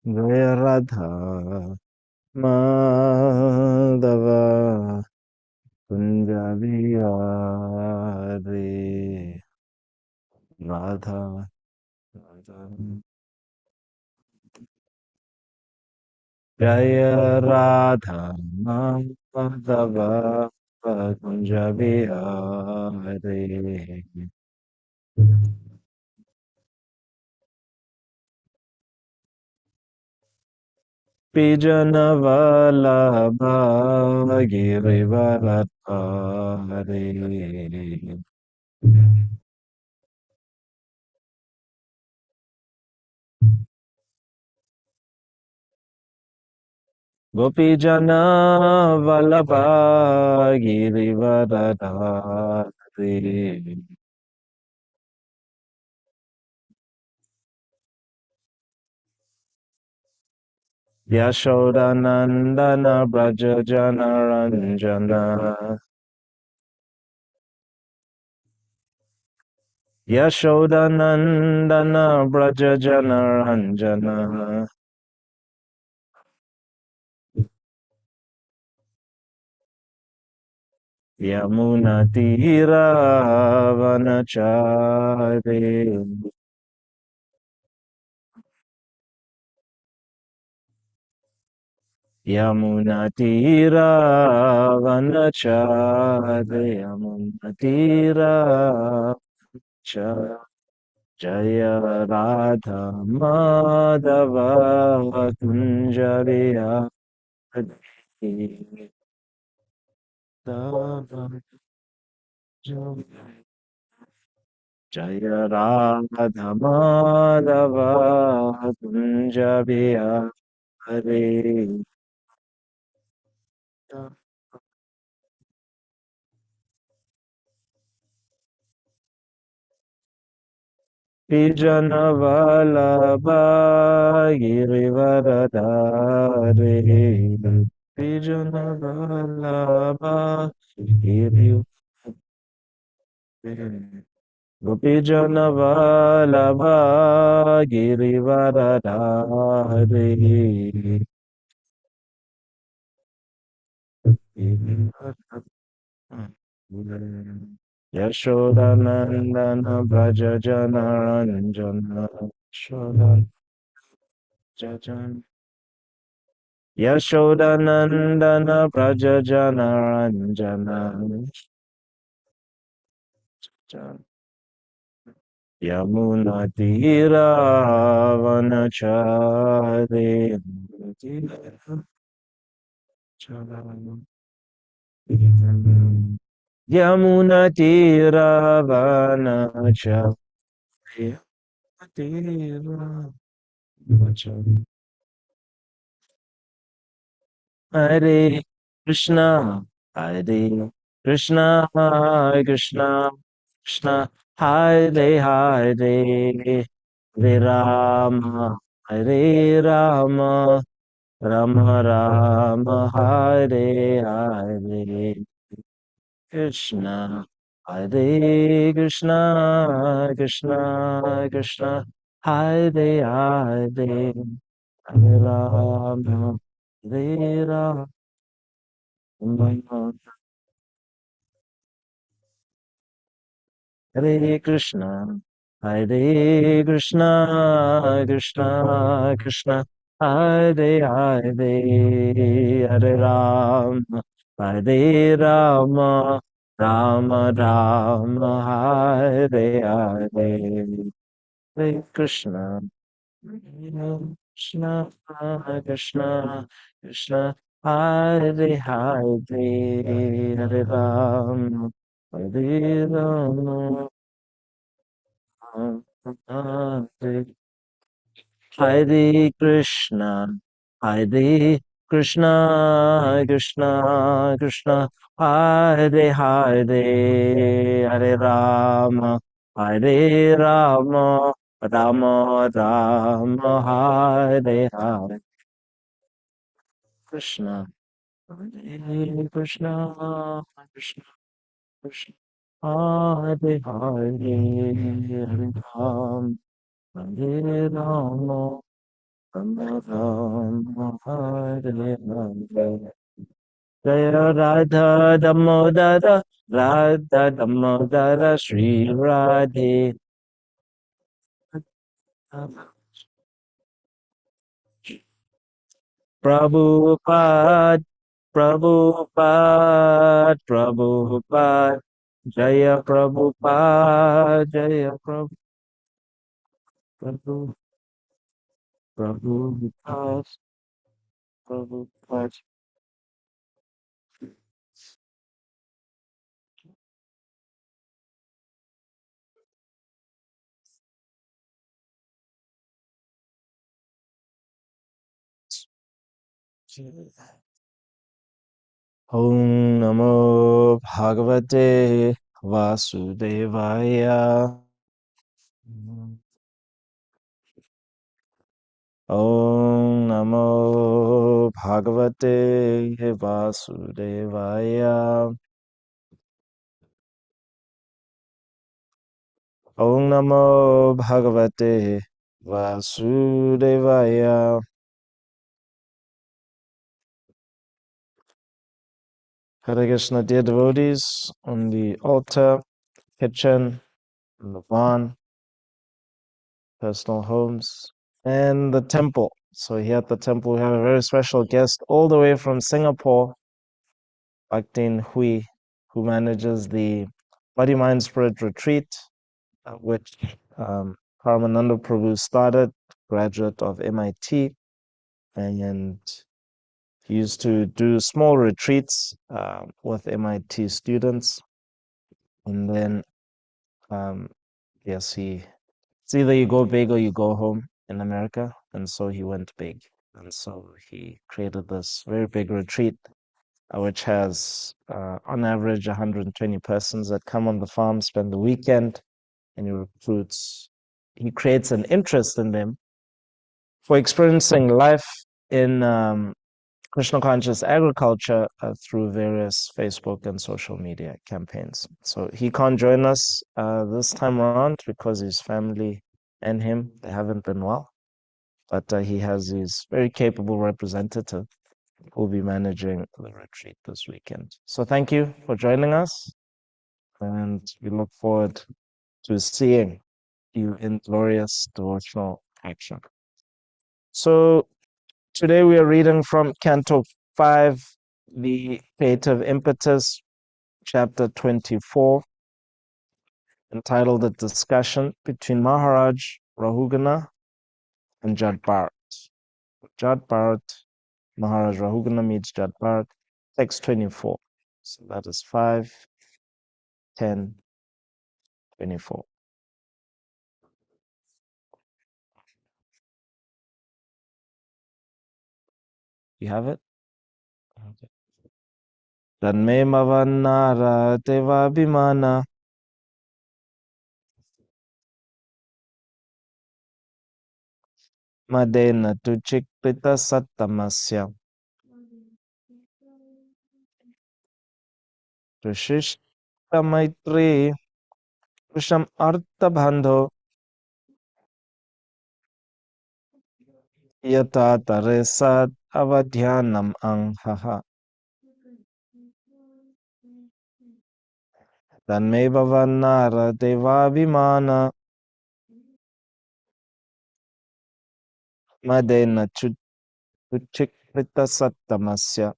Jaya Radha Madhava Kunja Bihari Radha Radha Jaya Radha Madhava Kunja Bihari Pijanavallabha Girivaradhari Gopijana Girivaradhari Yashodanandana Brajajana Ranjana Yashodanandana Brajajana Ranjana Yamuna Tira Vanachari Yamuna Tira Vanachari Yamuna Tira Cha Jaya Radha Madhava Kunjariya Jaya Radha Madhava Kunja Bihari Vijana Vallabha Girivaradhari Vijana Vallabha Girivaradhari Gopijana Vallabha Girivaradhari Yashodanandana Braja Jana Ranjana Yashodan Jajan Yashodanandana Braja Jana Ranjana Yamuna Tira Vanachari Yamuna Tira Vanachari Hare Krishna, Hare Krishna, Hare Krishna, Krishna, Hare Hare, Hare Rama, Hare Rama, Rama Rama, Hare Hare, Krishna, Hare Krishna, Krishna, Krishna, Hare Hare, Hare Rama, Hare Rama. Hare Krishna, Hare Krishna, Krishna Krishna, Hare Hare, Hare Ram, Hare Rama, Rama Rama, Hare Hare, Hare Krishna, Hare Krishna, Krishna Krishna, Hare Hare, Hare Ram, Hare Rama. Hare Hare Krishna, Hare Krishna, Krishna Krishna, Hare Hare, Hare Rama, Hare Rama, Rama Rama, Hare Hare Krishna, Hare Krishna, Krishna Krishna, Hare Hare, Hare Rama. Hare Rama, Jaya Radha Damodara, Radha Damodara, Sri Radhe. Prabhupada, Prabhupada, Prabhupada, Jaya Prabhupada, Jaya Prabhupada, Prabhupada, Prabhupada. Om Namo Bhagavate Vasudevaya. Om Namo Bhagavate Vasudevaya. Om Namo Bhagavate Vasudevaya. Hare Krishna, dear devotees, on the altar, kitchen, in the barn, personal homes, and the temple. So here at the temple, we have a very special guest all the way from Singapore, Bhaktin Hui, who manages the Body Mind Spirit Retreat, which Paramananda Prabhu started, graduate of MIT, and he used to do small retreats with MIT students, and then yes, it's either you go big or you go home in America, and so he went big, and so he created this very big retreat, which has on average 120 persons that come on the farm, spend the weekend, and he creates an interest in them for experiencing life in Krishna conscious agriculture through various Facebook and social media campaigns. So he can't join us this time around because his family and him, they haven't been well. But he has his very capable representative who will be managing the retreat this weekend. So thank you for joining us, and we look forward to seeing you in glorious devotional action. So today we are reading from Canto 5, the Creative Impetus, chapter 24, entitled A Discussion Between Maharaj Rahugana and Jad Bharat. Jad Bharat, Maharaj Rahugana meets Jad Bharat, text 24. So that is 5, 10, 24. You have it? Okay. Tanme Mavannara Deva Bhimana Madena tu Chikrita Sattamasya Rishishta Maitri Krisham Artha Bandho Yata Taresat Avadhyanam Anghaha Tanme Bhavanara Devabhimana Madena Chuchikrita Sattamasya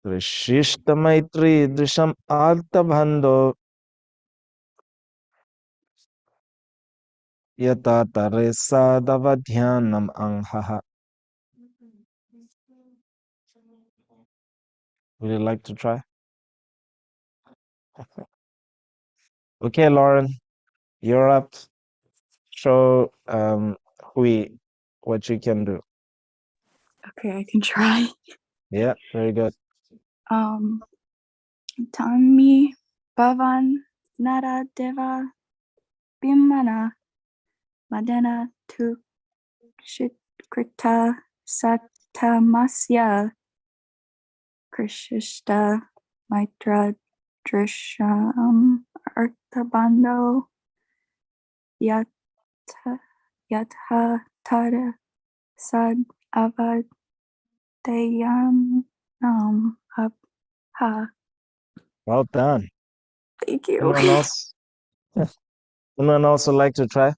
Rishishta Maitri Drisham Artha Bandho Yata Taresat Avadhyanam Anghaha. Would you like to try? Okay, Lauren, you're up. Show Hui what you can do. Okay, I can try. Yeah, very good. Tanmi Bhavan Nara Deva Bhimana Madana Tu Shikrita Satamasya Krishista Maitra Drisham Arthabando yata yatha tada sad avadayam abha. Well done. Thank you. Anyone else? Anyone else would like to try?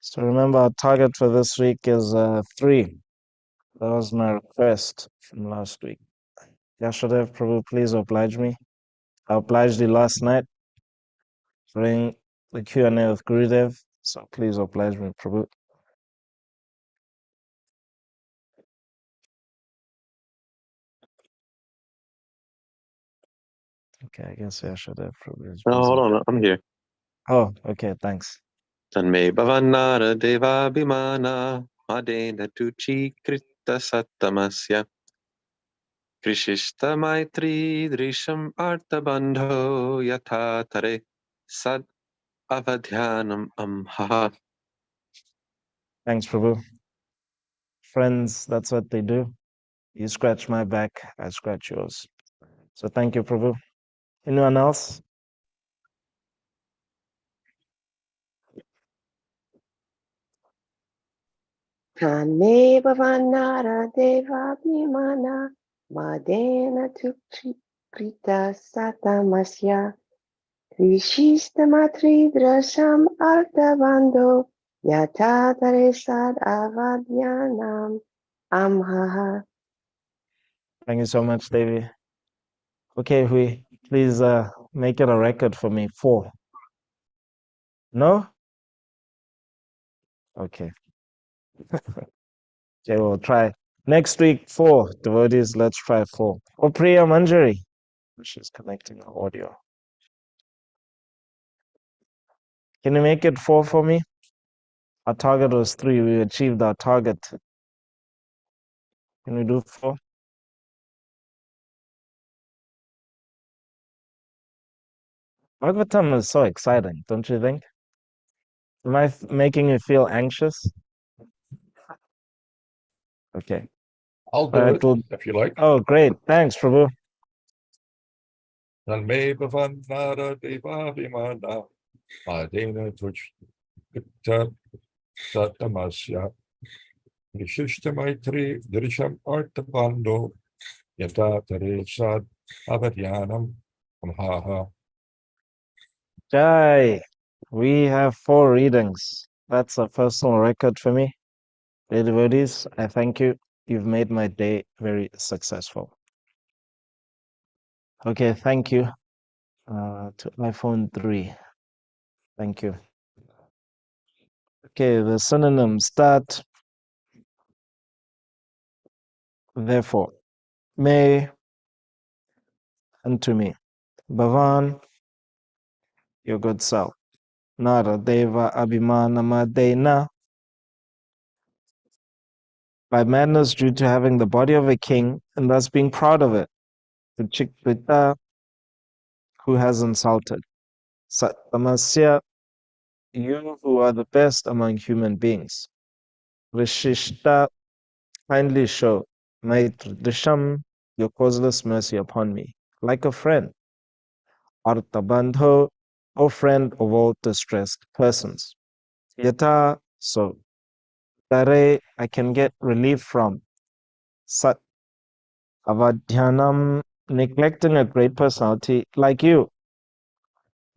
So remember, our target for this week is 3. That was my request from last week. Yashadev, Prabhu, please oblige me. I obliged you last night during the Q&A with Gurudev, so please oblige me, Prabhu. Okay, I guess Yashadev Prabhu is No, busy. hold on, I'm here. Oh, okay, thanks. Tanme bhavannara devabhimana madena tuchi krita sattamasya krishishta maitri drisham artabandho yatha tare sad avadhyanam amha. Thanks, Prabhu. Friends, that's what they do. You scratch my back, I scratch yours. So thank you, Prabhu. Anyone else? Tanme Bhavanara Devabhimana Madena Tukrita Satamasya Krishista Matridrasam Artabando Yata Taresad Avadyanam Amhaha. Thank you so much, Devi. Okay, Hui, please make it a record for me. 4. No? Okay. Okay, we'll try. Next week, 4. Devotees, let's try 4. Or Priya Manjari. She's connecting her audio. Can you make it 4 for me? Our target was 3. We achieved our target. Can we do 4? Bhagavatam is so exciting, don't you think? Am I making you feel anxious? Okay. I'll All do right, it well, if you like. oh, great. Thanks, Prabhu. Tanme bhavannara devabhimana madena tuchita sattamasya krishishta maitri drisham artabando yata tare sad avadhyanam amha. Jai. We have 4 readings. That's a personal record for me. Dear devotees, I thank you. You've made my day very successful. Okay, thank you to iPhone 3. Thank you. Okay, the synonyms start. Therefore, may, unto me. Bhavan, your good self. Nara Deva Abhimanamadena, by madness due to having the body of a king and thus being proud of it. To Chikrita, who has insulted. Sattamasya, you who are the best among human beings. Rishishta, kindly show. Maitridisham, your causeless mercy upon me, like a friend. Artabandho, O friend of all distressed persons. Yata, so. Tare, I can get relief from. Sat, avadhyanam, neglecting a great personality like you.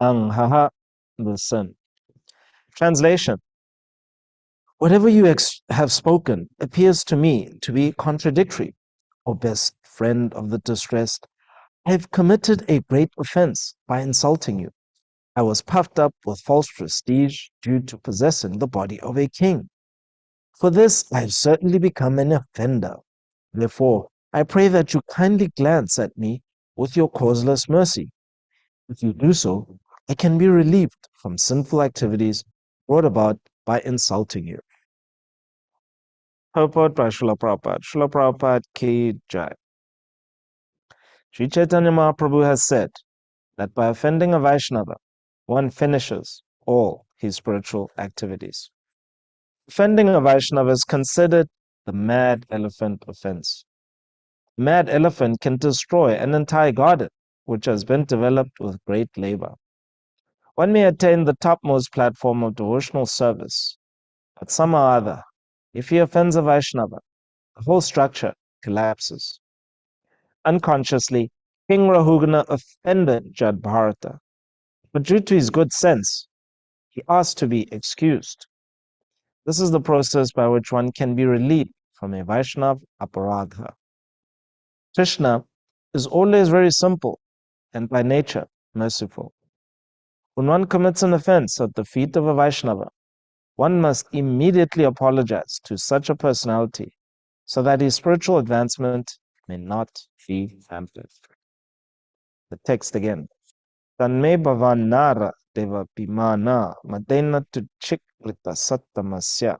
Anghaha, the sun. Translation. Whatever you have spoken appears to me to be contradictory. O best friend of the distressed, I have committed a great offense by insulting you. I was puffed up with false prestige due to possessing the body of a king. For this, I have certainly become an offender. Therefore, I pray that you kindly glance at me with your causeless mercy. If you do so, I can be relieved from sinful activities brought about by insulting you. Purport by Srila Prabhupada. Srila Prabhupada ki jai. Sri Chaitanya Mahaprabhu has said that by offending a Vaishnava, one finishes all his spiritual activities. Offending a Vaishnava is considered the mad elephant offense. A mad elephant can destroy an entire garden which has been developed with great labor. One may attain the topmost platform of devotional service, but somehow or other, if he offends a Vaishnava, the whole structure collapses. Unconsciously, King Rahugana offended Jad Bharata, but due to his good sense, he asked to be excused. This is the process by which one can be relieved from a Vaishnav aparadha. Krishna is always very simple and by nature merciful. When one commits an offense at the feet of a Vaishnava, one must immediately apologize to such a personality so that his spiritual advancement may not be hampered. The text again. Tanme bhavanara deva bhimana madena tu chikrita sattamasya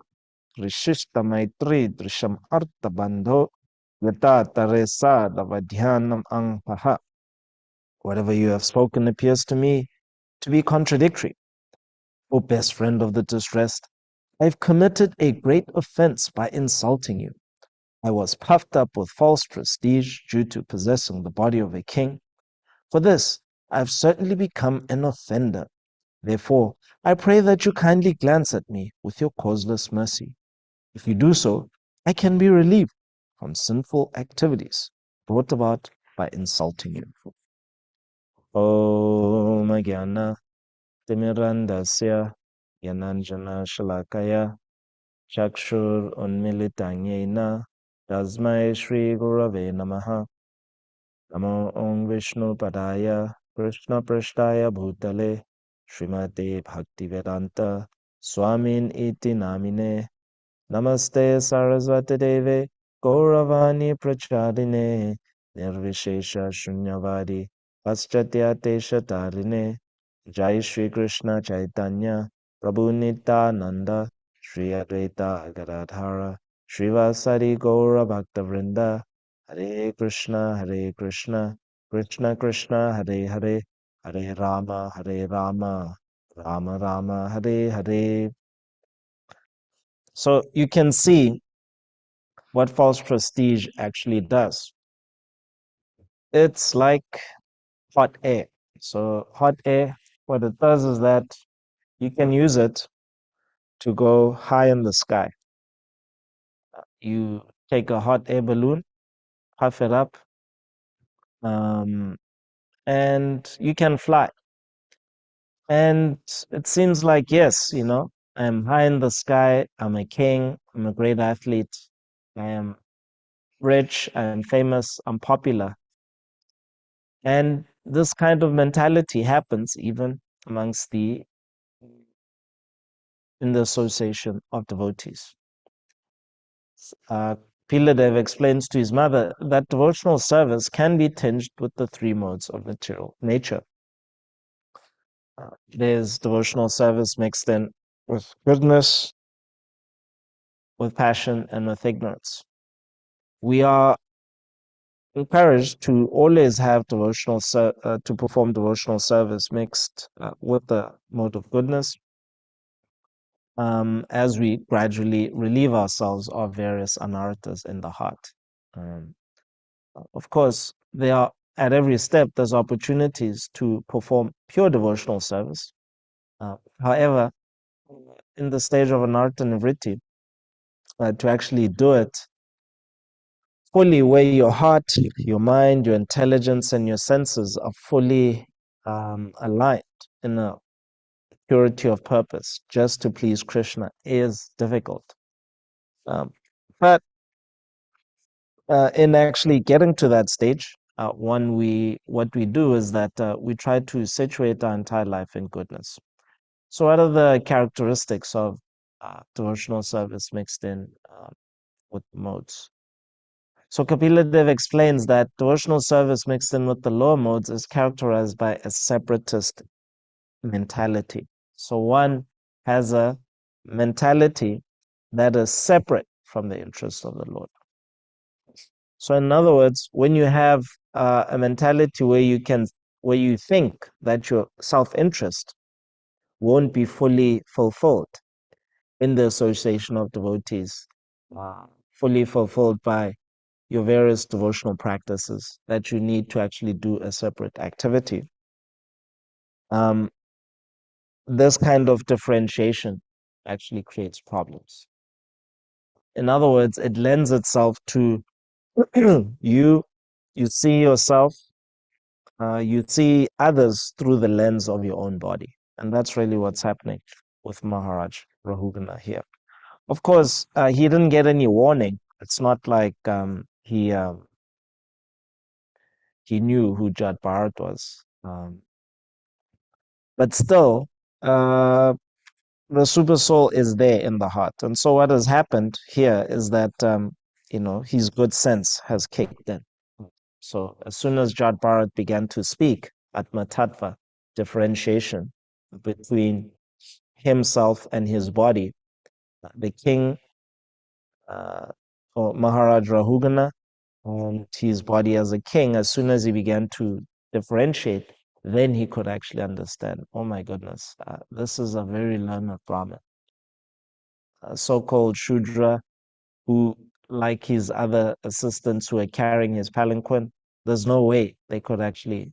rishishta maitri drisham artha bandho yata taresa davadhyanam angpaha. Whatever you have spoken appears to me to be contradictory. O best friend of the distressed, I have committed a great offense by insulting you. I was puffed up with false prestige due to possessing the body of a king. For this, I have certainly become an offender. Therefore, I pray that you kindly glance at me with your causeless mercy. If you do so, I can be relieved from sinful activities brought about by insulting you. Om Jnana Timirandasya Yananjana Shalakaya Chakshur Unmilitanyena Tasmai Shri Gurave Namaha Namo Om Vishnu Padaya Krishna Prashtaya Bhutale Srimate Bhaktivedanta Swamin Iti Namine Namaste Saraswati Deve Gauravani Prachadine Nirvishesha Shunyavadi Paschatya Shatarine Jai Shri Krishna Chaitanya Prabhu Nityananda Shri Advaita Gadadhara Srivasari Gaura Bhaktavrinda Hare Krishna Krishna Krishna Hare Hare Hare Rama Rama Rama Hare Hare. So you can see what false prestige actually does. It's like hot air. So hot air, what it does is that you can use it to go high in the sky. You take a hot air balloon, puff it up, and you can fly. And it seems like, yes, I'm high in the sky, I'm a king, I'm a great athlete, I am rich, I'm famous, I'm popular. And this kind of mentality happens even amongst in the association of devotees. Piladev explains to his mother that devotional service can be tinged with the three modes of material nature. There's devotional service mixed in with goodness, with passion, and with ignorance. We are encouraged to always have to perform devotional service mixed with the mode of goodness, as we gradually relieve ourselves of various anarthas in the heart. Of course, at every step, there's opportunities to perform pure devotional service. However, in the stage of anartha nivritti, to actually do it fully, where your heart, your mind, your intelligence, and your senses are fully aligned in a purity of purpose, just to please Krishna, is difficult. But in actually getting to that stage, what we do is that we try to situate our entire life in goodness. So, what are the characteristics of devotional service mixed in with modes? So, Kapila Dev explains that devotional service mixed in with the lower modes is characterized by a separatist mentality. So, one has a mentality that is separate from the interests of the Lord. So, in other words, when you have a mentality where you think that your self-interest won't be fully fulfilled in the association of devotees, fully fulfilled by your various devotional practices that you need to actually do a separate activity. This kind of differentiation actually creates problems. In other words, it lends itself to you see yourself, you see others through the lens of your own body. And that's really what's happening with Maharaj Rahugana here. Of course, he didn't get any warning. It's not like he knew who Jat Bharat was. But still, the super soul is there in the heart. And so what has happened here is that, his good sense has kicked in. So as soon as Jat Bharat began to speak Atma Tattva, differentiation between himself and his body, the king, or Maharaj Rahugana, and his body as a king, as soon as he began to differentiate, then he could actually understand, oh my goodness, this is a very learned Brahmin, a so-called Shudra, who, like his other assistants who are carrying his palanquin, there's no way they could actually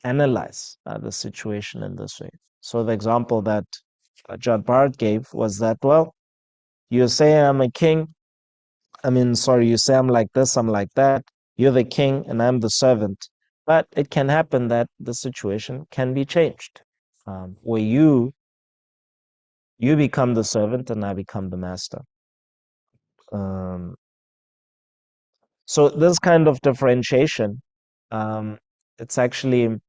analyze the situation in this way. So the example that Jat Bharat gave was that, well, you say I'm a king, you say I'm like this, I'm like that. You're the king and I'm the servant. But it can happen that the situation can be changed, where you become the servant and I become the master. So this kind of differentiation, it's actually,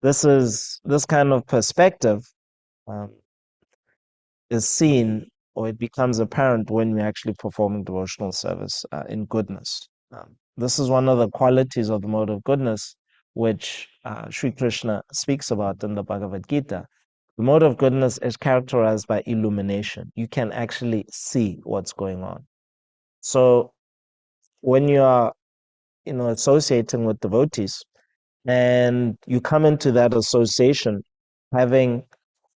this kind of perspective um, is seen, or it becomes apparent when we're actually performing devotional service in goodness. This is one of the qualities of the mode of goodness, which Sri Krishna speaks about in the Bhagavad Gita. The mode of goodness is characterized by illumination. You can actually see what's going on. So when you are, associating with devotees, and you come into that association having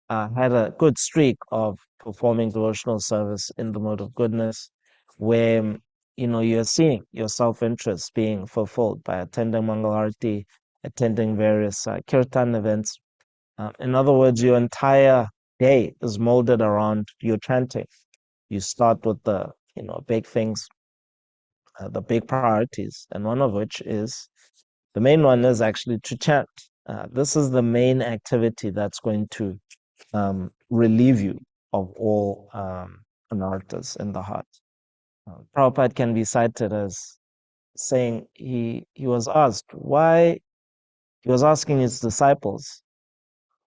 had a good streak of performing devotional service in the mode of goodness, where you're seeing your self-interest being fulfilled by attending Mangal Arati, attending various kirtan events. In other words, your entire day is molded around your chanting. You start with the big things, the big priorities, and one of which is, the main one is actually to chant. This is the main activity that's going to relieve you of all anarthas in the heart. Prabhupada can be cited as saying he was asked why, he was asking his disciples,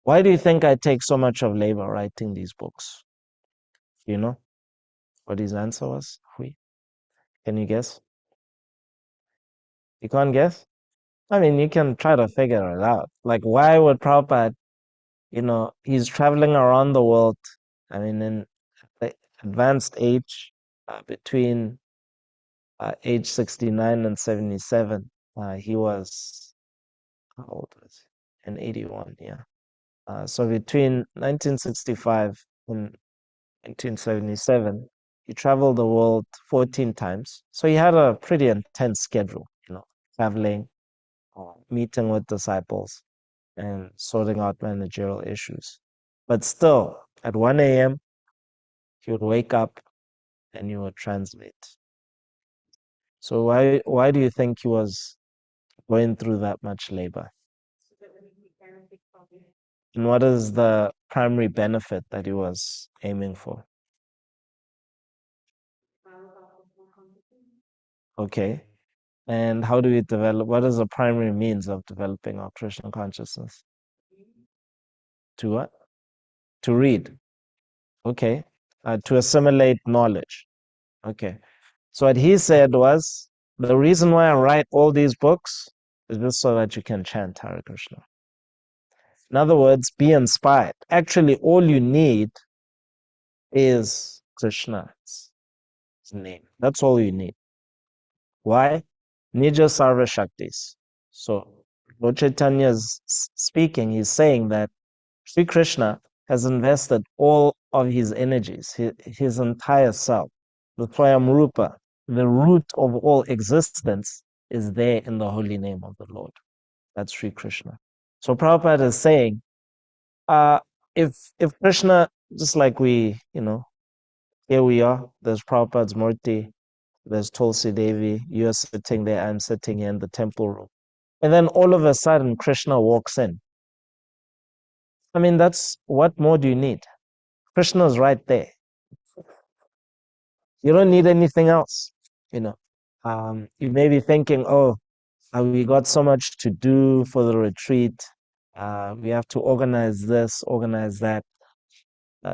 why do you think I take so much of labor writing these books? You know what his answer was? Can you guess? You can't guess? You can try to figure it out. Like, why would Prabhupada, he's traveling around the world, in the advanced age, between age 69 and 77. He was, how old was he? In 81, yeah. So between 1965 and 1977, he traveled the world 14 times. So he had a pretty intense schedule, traveling, meeting with disciples, and sorting out managerial issues. But still, at 1 a.m., he would wake up and he would translate. So why do you think he was going through that much labor? And what is the primary benefit that he was aiming for? Okay. And how do we develop, what is the primary means of developing our Krishna consciousness? To what? To read. Okay. To assimilate knowledge. Okay. So what he said was, the reason why I write all these books is just so that you can chant Hare Krishna. In other words, be inspired. Actually, all you need is Krishna's name. That's all you need. Why? Nija Sarva Shaktis. So, Lord Chaitanya is speaking, he's saying that Sri Krishna has invested all of his energies, his entire self, the Twayam Rupa, the root of all existence is there in the holy name of the Lord. That's Sri Krishna. So Prabhupada is saying, uh, if Krishna, just like we, here we are, there's Prabhupada's Murti, there's Tulsi Devi, you're sitting there, I'm sitting here in the temple room. And then all of a sudden, Krishna walks in. I mean, what more do you need? Krishna's right there. You don't need anything else, you know. You may be thinking, oh, we got so much to do for the retreat. We have to organize this, organize that.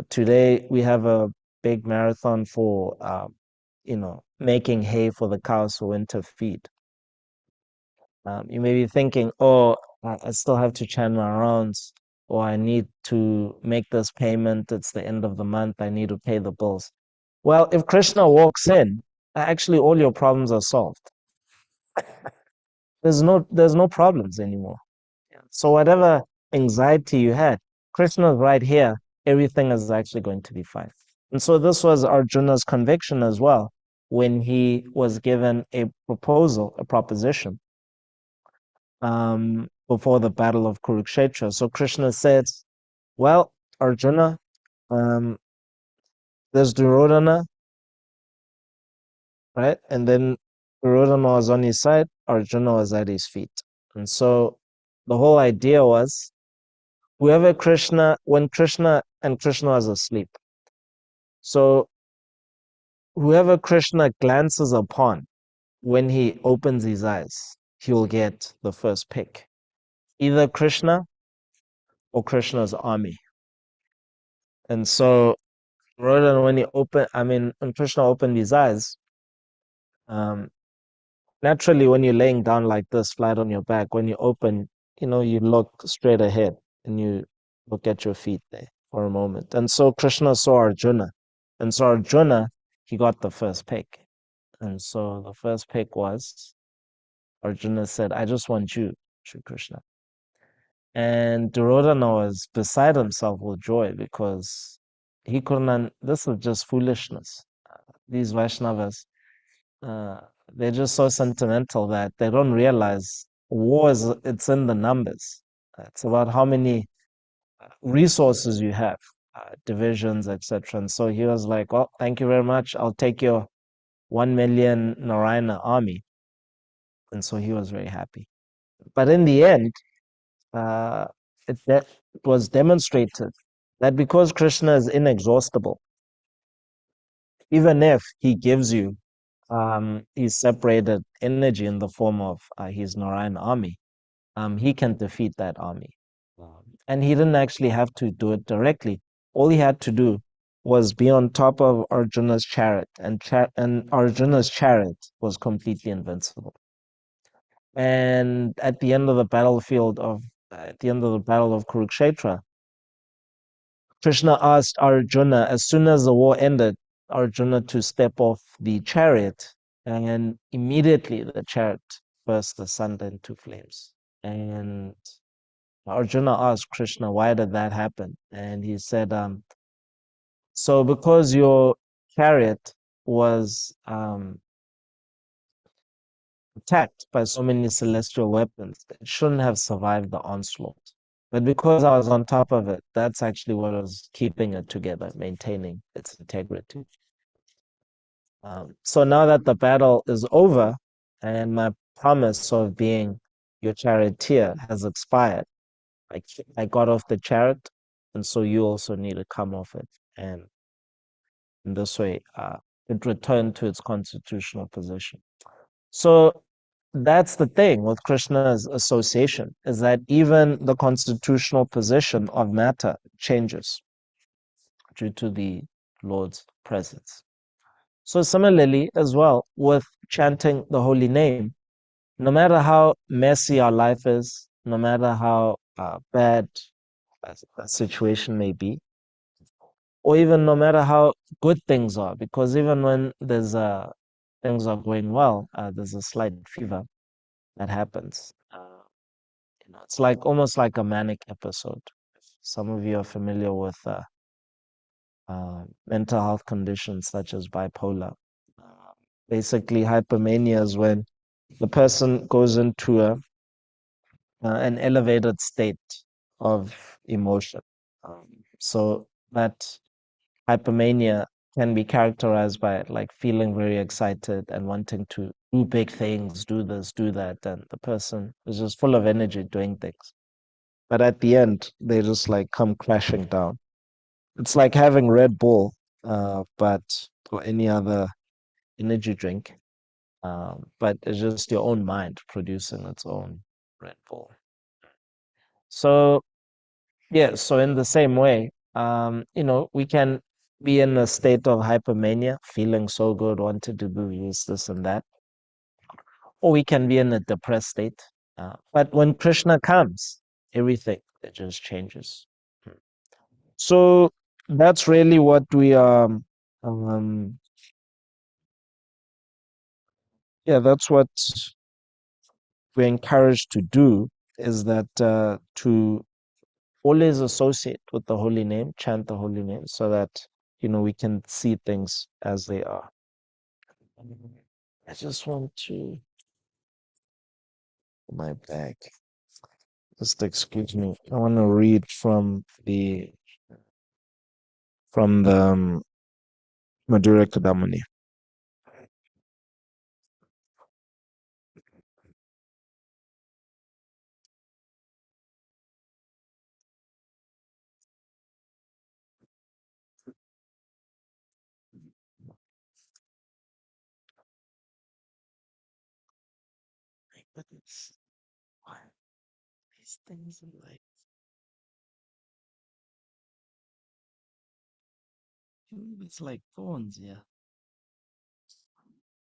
Today we have a big marathon for, making hay for the cows for winter feed. You may be thinking, oh, I still have to chant my rounds, or I need to make this payment. It's the end of the month. I need to pay the bills. Well, if Krishna walks in, actually all your problems are solved. There's no problems anymore. So whatever anxiety you had, Krishna is right here. Everything is actually going to be fine. And so this was Arjuna's conviction as well when he was given a proposal, a proposition, before the battle of Kurukshetra. So Krishna said, well, Arjuna, there's Duryodhana, right? And then Duryodhana was on his side, Arjuna was at his feet. And so the whole idea was when Krishna was asleep. So whoever Krishna glances upon when he opens his eyes, he will get the first pick. Either Krishna or Krishna's army. And so Duryodhana, when Krishna opened his eyes, um, naturally, when you're laying down like this, flat on your back, when you open, you look straight ahead and you look at your feet there for a moment. And so Krishna saw Arjuna. And so Arjuna, he got the first pick. And so the first pick was Arjuna said, I just want you, Shri Krishna. And Duryodhana was beside himself with joy because he couldn't, this is just foolishness. These Vaishnavas, uh, they're just so sentimental that they don't realize it's in the numbers. It's about how many resources you have, divisions, etc. And so he was like, well, thank you very much. I'll take your 1 million Narayana army. And so he was very happy. But in the end, uh, it was demonstrated that because Krishna is inexhaustible, even if he gives you his separated energy in the form of his Narayan army, he can defeat that army. And he didn't actually have to do it directly. All he had to do was be on top of Arjuna's chariot, and Arjuna's chariot was completely invincible. And at the end of the battle of Kurukshetra, Krishna asked Arjuna, as soon as the war ended, Arjuna to step off the chariot, and immediately the chariot burst asunder into flames. And Arjuna asked Krishna, why did that happen? And he said, so because your chariot was attacked by so many celestial weapons, it shouldn't have survived the onslaught. But because I was on top of it, that's actually what was keeping it together, maintaining its integrity. So now that the battle is over and my promise of being your charioteer has expired, I got off the chariot, and so you also need to come off it. And in this way, it returned to its constitutional position. So that's the thing with Krishna's association, is that even the constitutional position of matter changes due to the Lord's presence. So similarly, as well, with chanting the holy name, no matter how messy our life is, no matter how bad a situation may be, or even no matter how good things are, because even when things are going well, there's a slight fever that happens. It's like almost like a manic episode. Some of you are familiar with mental health conditions such as bipolar. Basically, hypermania is when the person goes into an elevated state of emotion. So that hypermania can be characterized by like feeling very excited and wanting to do big things, do this, do that, and the person is just full of energy doing things. But at the end, they just like come crashing down. It's like having Red Bull, but or any other energy drink, but it's just your own mind producing its own Red Bull. So yeah, so in the same way, we can be in a state of hypermania, feeling so good, wanting to do this and that, or we can be in a depressed state. But when Krishna comes, everything it just changes. So that's really what we um yeah, that's what we're encouraged to do, is that to always associate with the holy name, chant the holy name, so that we can see things as they are. I just want to my bag. Just excuse me. I want to read from the Madhura Kadamani. My goodness, why these things are like it's like thorns, yeah.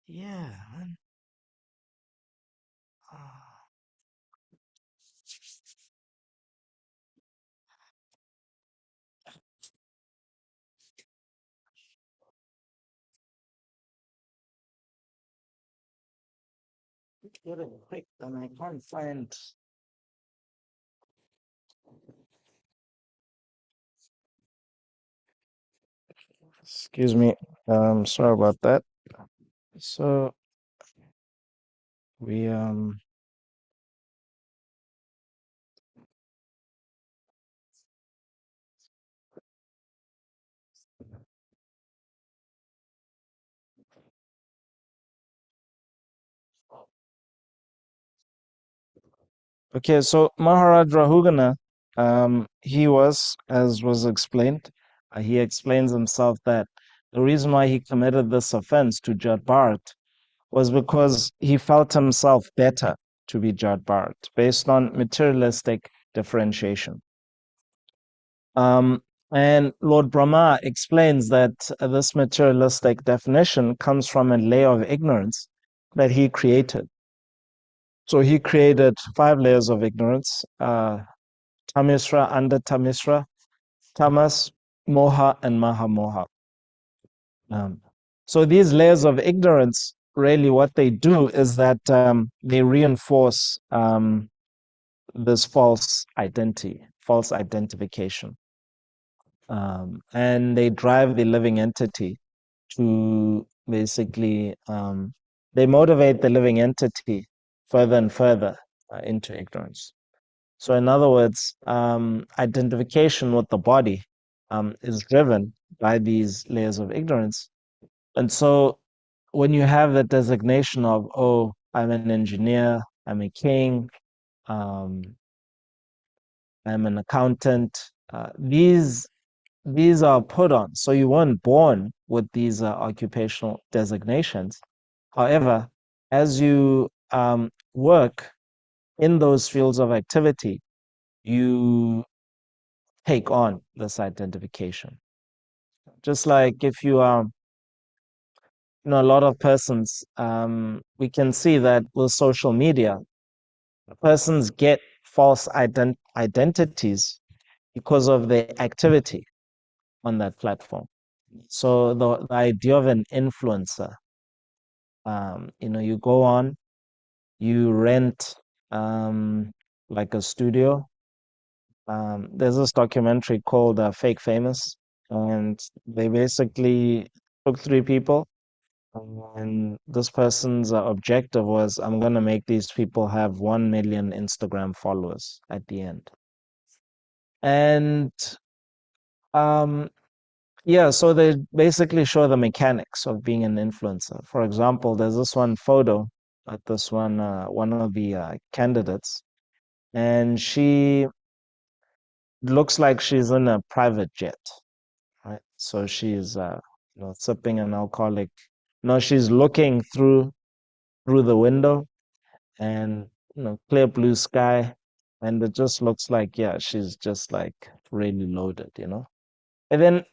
Yeah, man. Ah, getting quick and I can't find. Excuse me. Sorry about that. So we okay, so Maharaj Rahugana, he was, as was explained, he explains himself that the reason why he committed this offense to Jat Bharat was because he felt himself better to be Jat Bharat based on materialistic differentiation. Um, and Lord Brahma explains that this materialistic definition comes from a layer of ignorance that he created. So he created 5 layers of ignorance: Tamisra, under Tamisra, Tamas, Moha, and Mahamoha. So these layers of ignorance, really what they do is that they reinforce this false identity, false identification. And they drive the living entity to basically, they motivate the living entity further and further into ignorance. So, in other words, identification with the body is driven by these layers of ignorance. And so, when you have the designation of, oh, I'm an engineer, I'm a king, um, I'm an accountant, these are put on. So you weren't born with these occupational designations. However, as you work in those fields of activity, you take on this identification. Just like if you are, a lot of persons, we can see that with social media, persons get false identities because of their activity on that platform. So the idea of an influencer, you go on, you rent like a studio. There's this documentary called Fake Famous, and they basically took 3 people And this person's objective was, I'm going to make these people have 1 million Instagram followers at the end. And um, yeah, so they basically show the mechanics of being an influencer. For example, there's this one photo at this one of the candidates, and she looks like she's in a private jet, right? So she's sipping an alcoholic. No, she's looking through the window, and clear blue sky, and it just looks like, yeah, she's just like really loaded. And then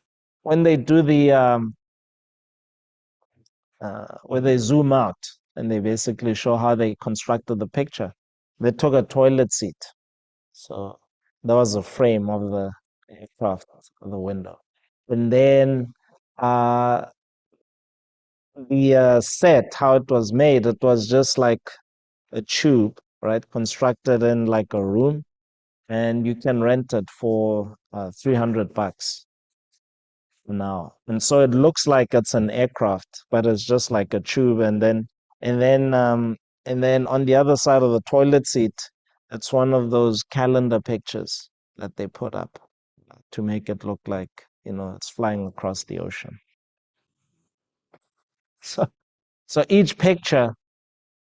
when they do the where they zoom out and they basically show how they constructed the picture, they took a toilet seat. So that was the frame of the aircraft, of the window. And then uh, the set, how it was made, it was just like a tube, right? Constructed in like a room, and you can rent it for $300 now. And so it looks like it's an aircraft, but it's just like a tube. And then and then on the other side of the toilet seat, it's one of those calendar pictures that they put up to make it look like, it's flying across the ocean. So so each picture,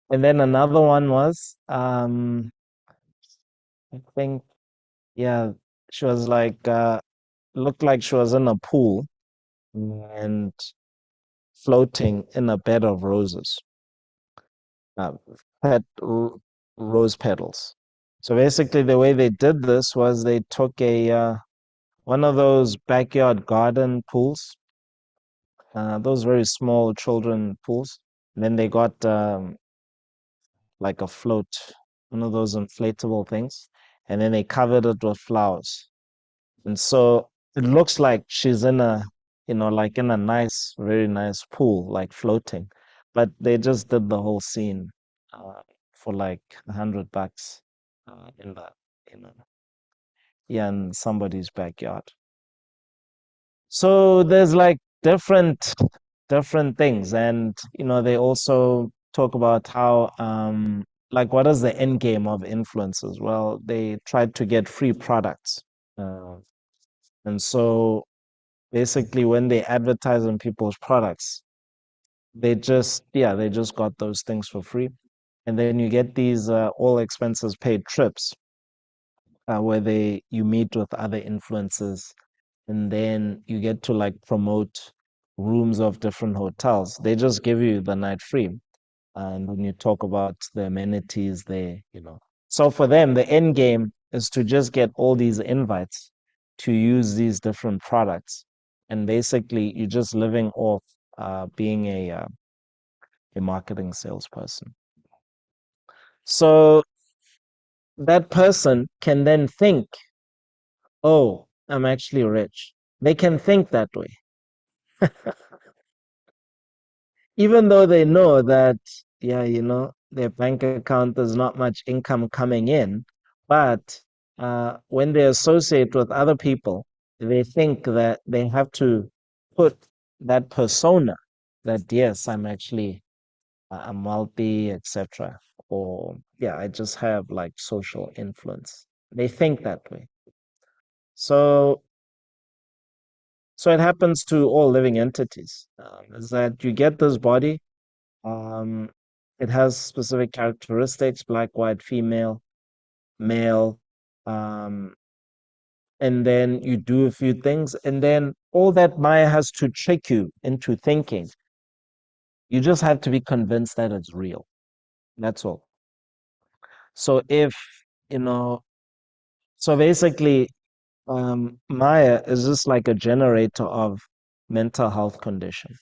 and then another one was I think, yeah, she was like looked like she was in a pool and floating in a bed of roses, uh, pet rose petals. So basically, the way they did this was they took a one of those backyard garden pools, those very small children pools. And then they got like a float, one of those inflatable things, and then they covered it with flowers. And so it looks like she's in like in a nice, very nice pool, like floating. But they just did the whole scene for like $100 in that, you know, yeah, in somebody's backyard. So there's like different things, and they also talk about how like what is the end game of influencers? Well, they tried to get free products. Uh, and so basically when they advertise on people's products, they just got those things for free. And then you get these all expenses paid trips where you meet with other influencers, and then you get to like promote rooms of different hotels. They just give you the night free, and when you talk about the amenities there. So for them, the end game is to just get all these invites to use these different products, and basically you're just living off being a marketing salesperson. So that person can then think, oh, I'm actually rich. They can think that way, even though they know that, yeah, their bank account, there's not much income coming in. But when they associate with other people, they think that they have to put that persona that, yes, I'm wealthy, etc. Or, yeah, I just have like social influence. They think that way. So, so it happens to all living entities. Is that you get this body. Um, it has specific characteristics: black, white, female, male. Um, and then you do a few things, and then all that Maya has to trick you into thinking. You just have to be convinced that it's real. That's all. So you know, so basically, Maya is just like a generator of mental health condition,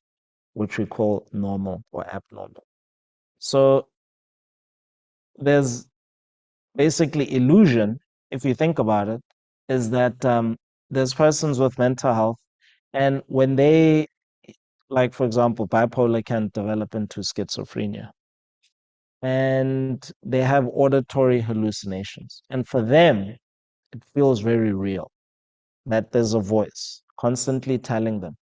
which we call normal or abnormal. So there's basically illusion, if you think about it, is that there's persons with mental health, and when they, like, for example, bipolar can develop into schizophrenia, and they have auditory hallucinations. And for them, it feels very real that there's a voice constantly telling them,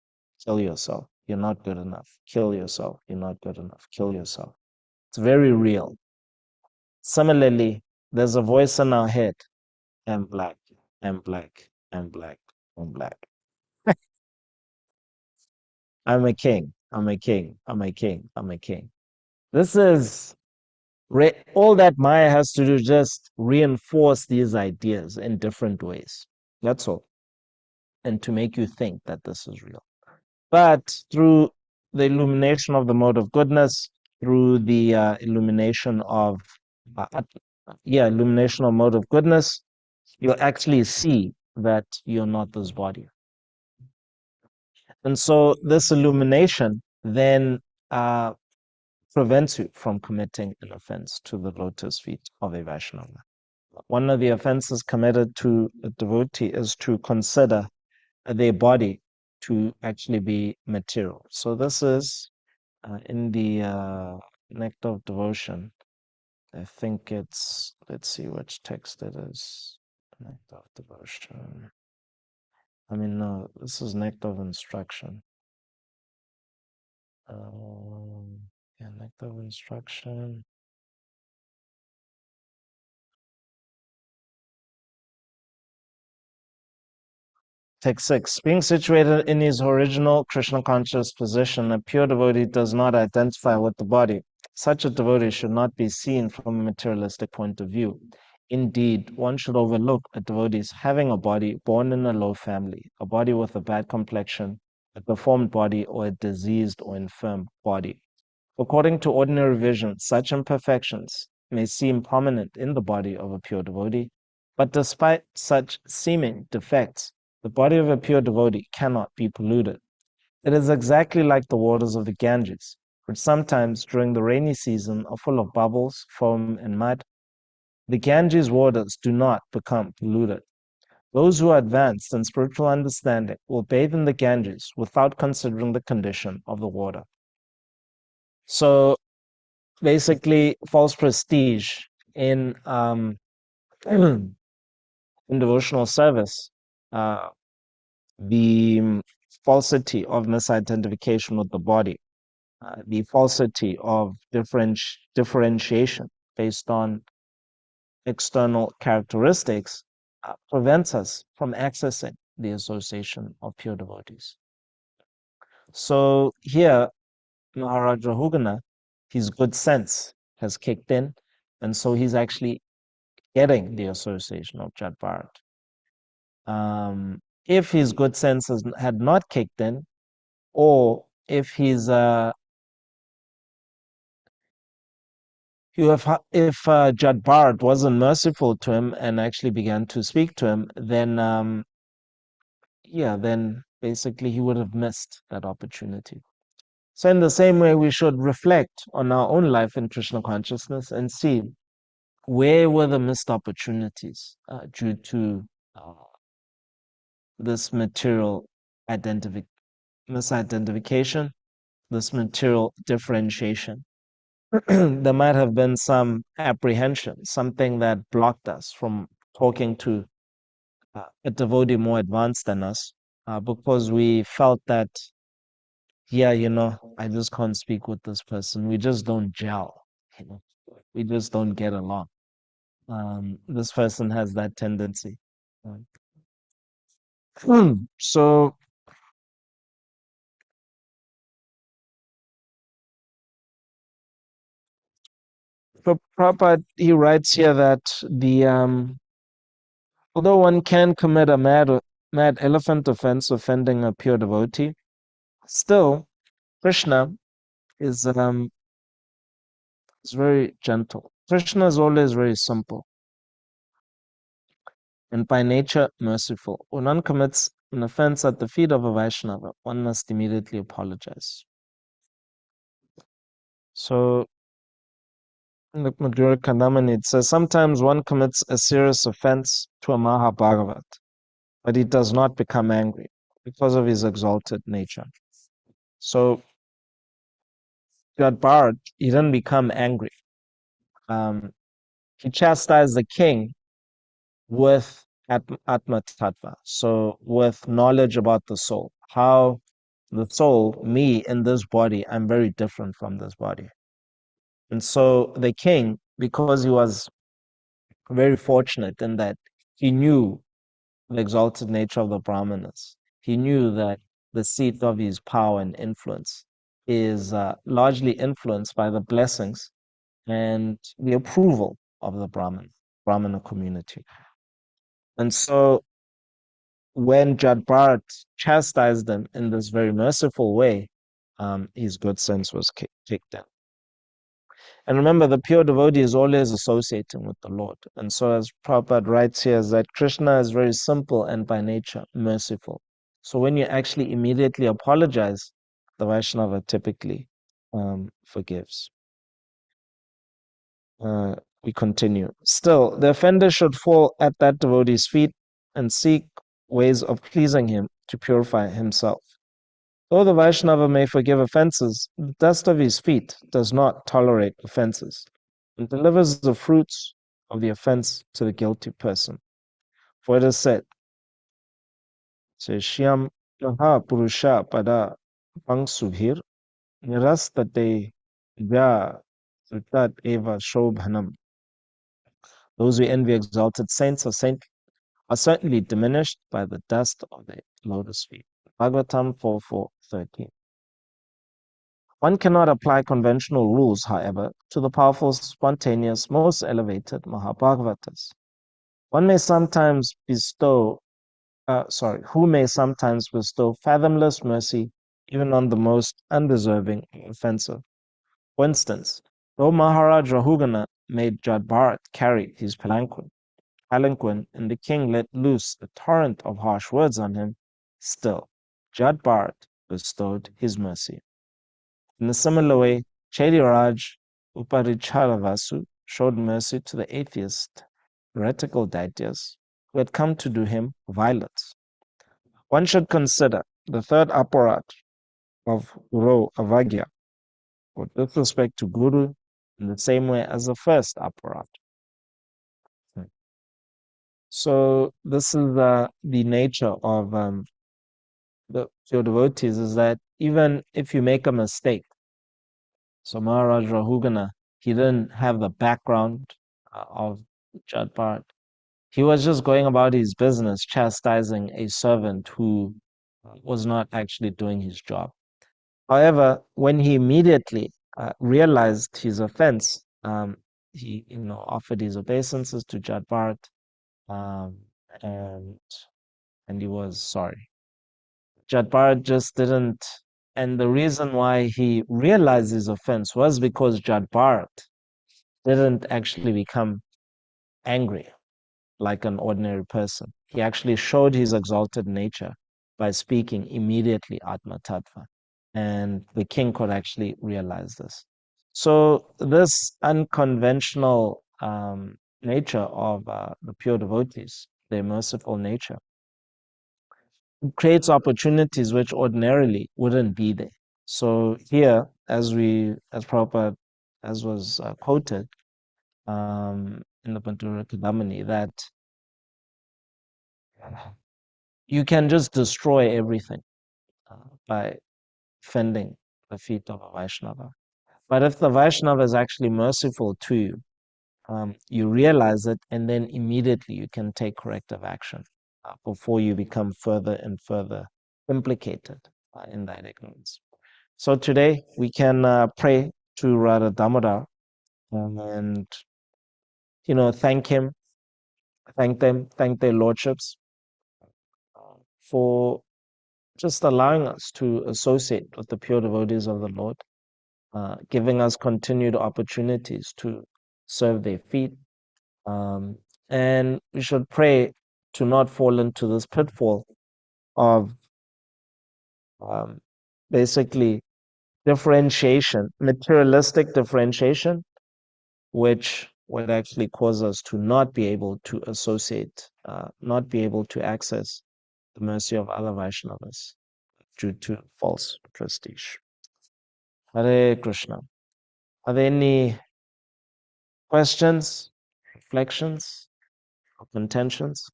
kill yourself, You're not good enough. Kill yourself. You're not good enough. Kill yourself. It's very real. Similarly, there's a voice in our head. I'm black. I'm black. I'm black. I'm black. I'm a king. I'm a king. I'm a king. I'm a king. This is all that Maya has to do, just reinforce these ideas in different ways. That's all. And to make you think that this is real. But through the illumination of the mode of goodness, through the illumination of, illumination of mode of goodness, you'll actually see that you're not this body. And so this illumination then prevents you from committing an offense to the lotus feet of a Vaishnava. One of the offenses committed to a devotee is to consider their body to actually be material. So this is in the Nectar of Devotion. I think it's, let's see which text it is. Nectar of Devotion. I mean, no, this is Nectar of Instruction. Nectar of Instruction. Text 6. Being situated in his original Krishna conscious position, a pure devotee does not identify with the body. Such a devotee should not be seen from a materialistic point of view. Indeed, one should overlook a devotee's having a body born in a low family, a body with a bad complexion, a deformed body, or a diseased or infirm body. According to ordinary vision, such imperfections may seem prominent in the body of a pure devotee, but despite such seeming defects, the body of a pure devotee cannot be polluted. It is exactly like the waters of the Ganges, which sometimes during the rainy season are full of bubbles, foam, and mud. The Ganges waters do not become polluted. Those who are advanced in spiritual understanding will bathe in the Ganges without considering the condition of the water. So basically, false prestige in in devotional service, the falsity of misidentification with the body, the falsity of differentiation based on external characteristics prevents us from accessing the association of pure devotees. So here, Maharaj Rahugana, his good sense has kicked in, and so he's actually getting the association of Jat Bharat. If his good sense had not kicked in, or if his if Jat Bharat wasn't merciful to him and actually began to speak to him, then then basically he would have missed that opportunity. So in the same way, we should reflect on our own life in Krishna consciousness and see where were the missed opportunities due to this material misidentification, this material differentiation. There might have been some apprehension, something that blocked us from talking to a devotee more advanced than us, because we felt that, I just can't speak with this person. We just don't gel. We just don't get along. This person has that tendency. So Prabhupada, he writes here that although one can commit a mad elephant offense offending a pure devotee, still Krishna is very gentle. Krishna is always very simple and by nature merciful. When one commits an offense at the feet of a Vaishnava, one must immediately apologize. So in the Madhura Kandamani, it says sometimes one commits a serious offense to a Mahabhagavat, but he does not become angry because of his exalted nature. So Jat Bharat, he didn't become angry. He chastised the king with Atma Tattva, so with knowledge about the soul, how the soul, me in this body, I'm very different from this body. And so the king, because he was very fortunate in that he knew the exalted nature of the Brahmanas, he knew that the seat of his power and influence is largely influenced by the blessings and the approval of the Brahmana community. And so when Jad Bharat chastised them in this very merciful way, his good sense was kicked in. And remember, the pure devotee is always associating with the Lord. And so, as Prabhupada writes here, is that Krishna is very simple and by nature merciful. So, when you actually immediately apologize, the Vaishnava typically forgives. We continue. Still, the offender should fall at that devotee's feet and seek ways of pleasing him to purify himself. Though the Vaishnava may forgive offenses, the dust of his feet does not tolerate offenses and delivers the fruits of the offense to the guilty person. For it is said, Shyam Yaha Purusha Pada Pangsubhir Nirastate Ya Sutat Eva Shobhanam. Those who envy exalted saints are certainly diminished by the dust of the lotus feet. Bhagavatam 4:13. One cannot apply conventional rules, however, to the powerful, spontaneous, most elevated Mahabhagavatas. One may sometimes who may sometimes bestow fathomless mercy even on the most undeserving and offensive. For instance, though Maharaj Rahugana made Jad Bharat carry his palanquin, and the king let loose a torrent of harsh words on him, still Jad Bharat bestowed his mercy. In a similar way, Chairiyaraj Uparichharavasu showed mercy to the atheist, heretical Daityas who had come to do him violence. One should consider the third aparat of Guru Avagya, or disrespect to Guru, in the same way as the first aparat. So this is the nature of the pure devotees, is that even if you make a mistake, so Maharaj Rahugana, he didn't have the background of Jad Bharat. He was just going about his business, chastising a servant who was not actually doing his job. However, when he immediately realized his offense, he offered his obeisances to Jad Bharat, and he was sorry. Jad Bharat just didn't, and the reason why he realized his offense was because Jad Bharat didn't actually become angry like an ordinary person. He actually showed his exalted nature by speaking immediately Atma Tattva. And the king could actually realize this. So this unconventional nature of the pure devotees, their merciful nature, creates opportunities which ordinarily wouldn't be there. So here, as Prabhupada, as was quoted in the Pantura Kadamani, that you can just destroy everything by fending the feet of a Vaishnava. But if the Vaishnava is actually merciful to you, you realize it, and then immediately you can take corrective action before you become further and further implicated in that ignorance. So today we can pray to Radha Damodar and thank him, thank them, thank their lordships for just allowing us to associate with the pure devotees of the Lord, giving us continued opportunities to serve their feet. And we should pray to not fall into this pitfall of basically differentiation, materialistic differentiation, which would actually cause us to not be able to associate, not be able to access the mercy of other Vaishnavas due to false prestige. Hare Krishna. Are there any questions, reflections, or contentions?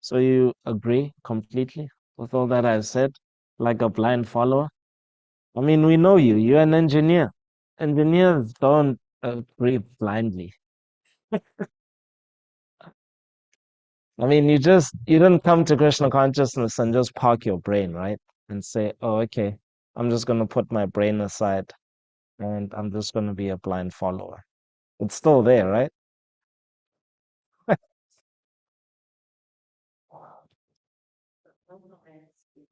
So you agree completely with all that I've said, like a blind follower? I mean, we know you. You're an engineer. Engineers don't agree blindly. I mean, you didn't come to Krishna consciousness and just park your brain, right? And say, oh, okay, I'm just gonna put my brain aside and I'm just gonna be a blind follower. It's still there, right?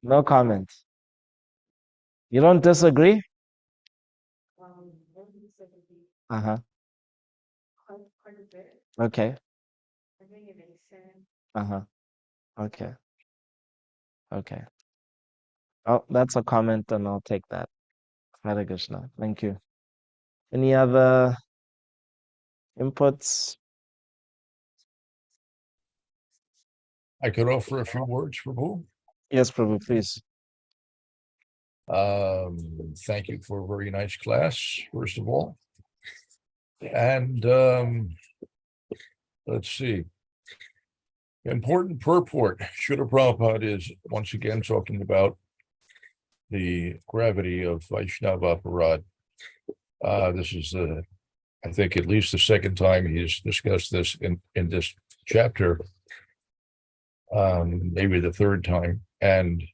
No comment. You don't disagree? Uh-huh. Okay. Uh-huh. Okay. Okay. Oh, that's a comment, and I'll take that. Hare Krishna. Thank you. Any other inputs? I could offer a few words, Prabhu. Yes, Prabhu, please. Thank you for a very nice class, first of all. And let's see. Important purport. Srila Prabhupada is once again talking about the gravity of Vaishnava Aparad. This is, I think, at least the second time he's discussed this in this chapter, maybe the third time. And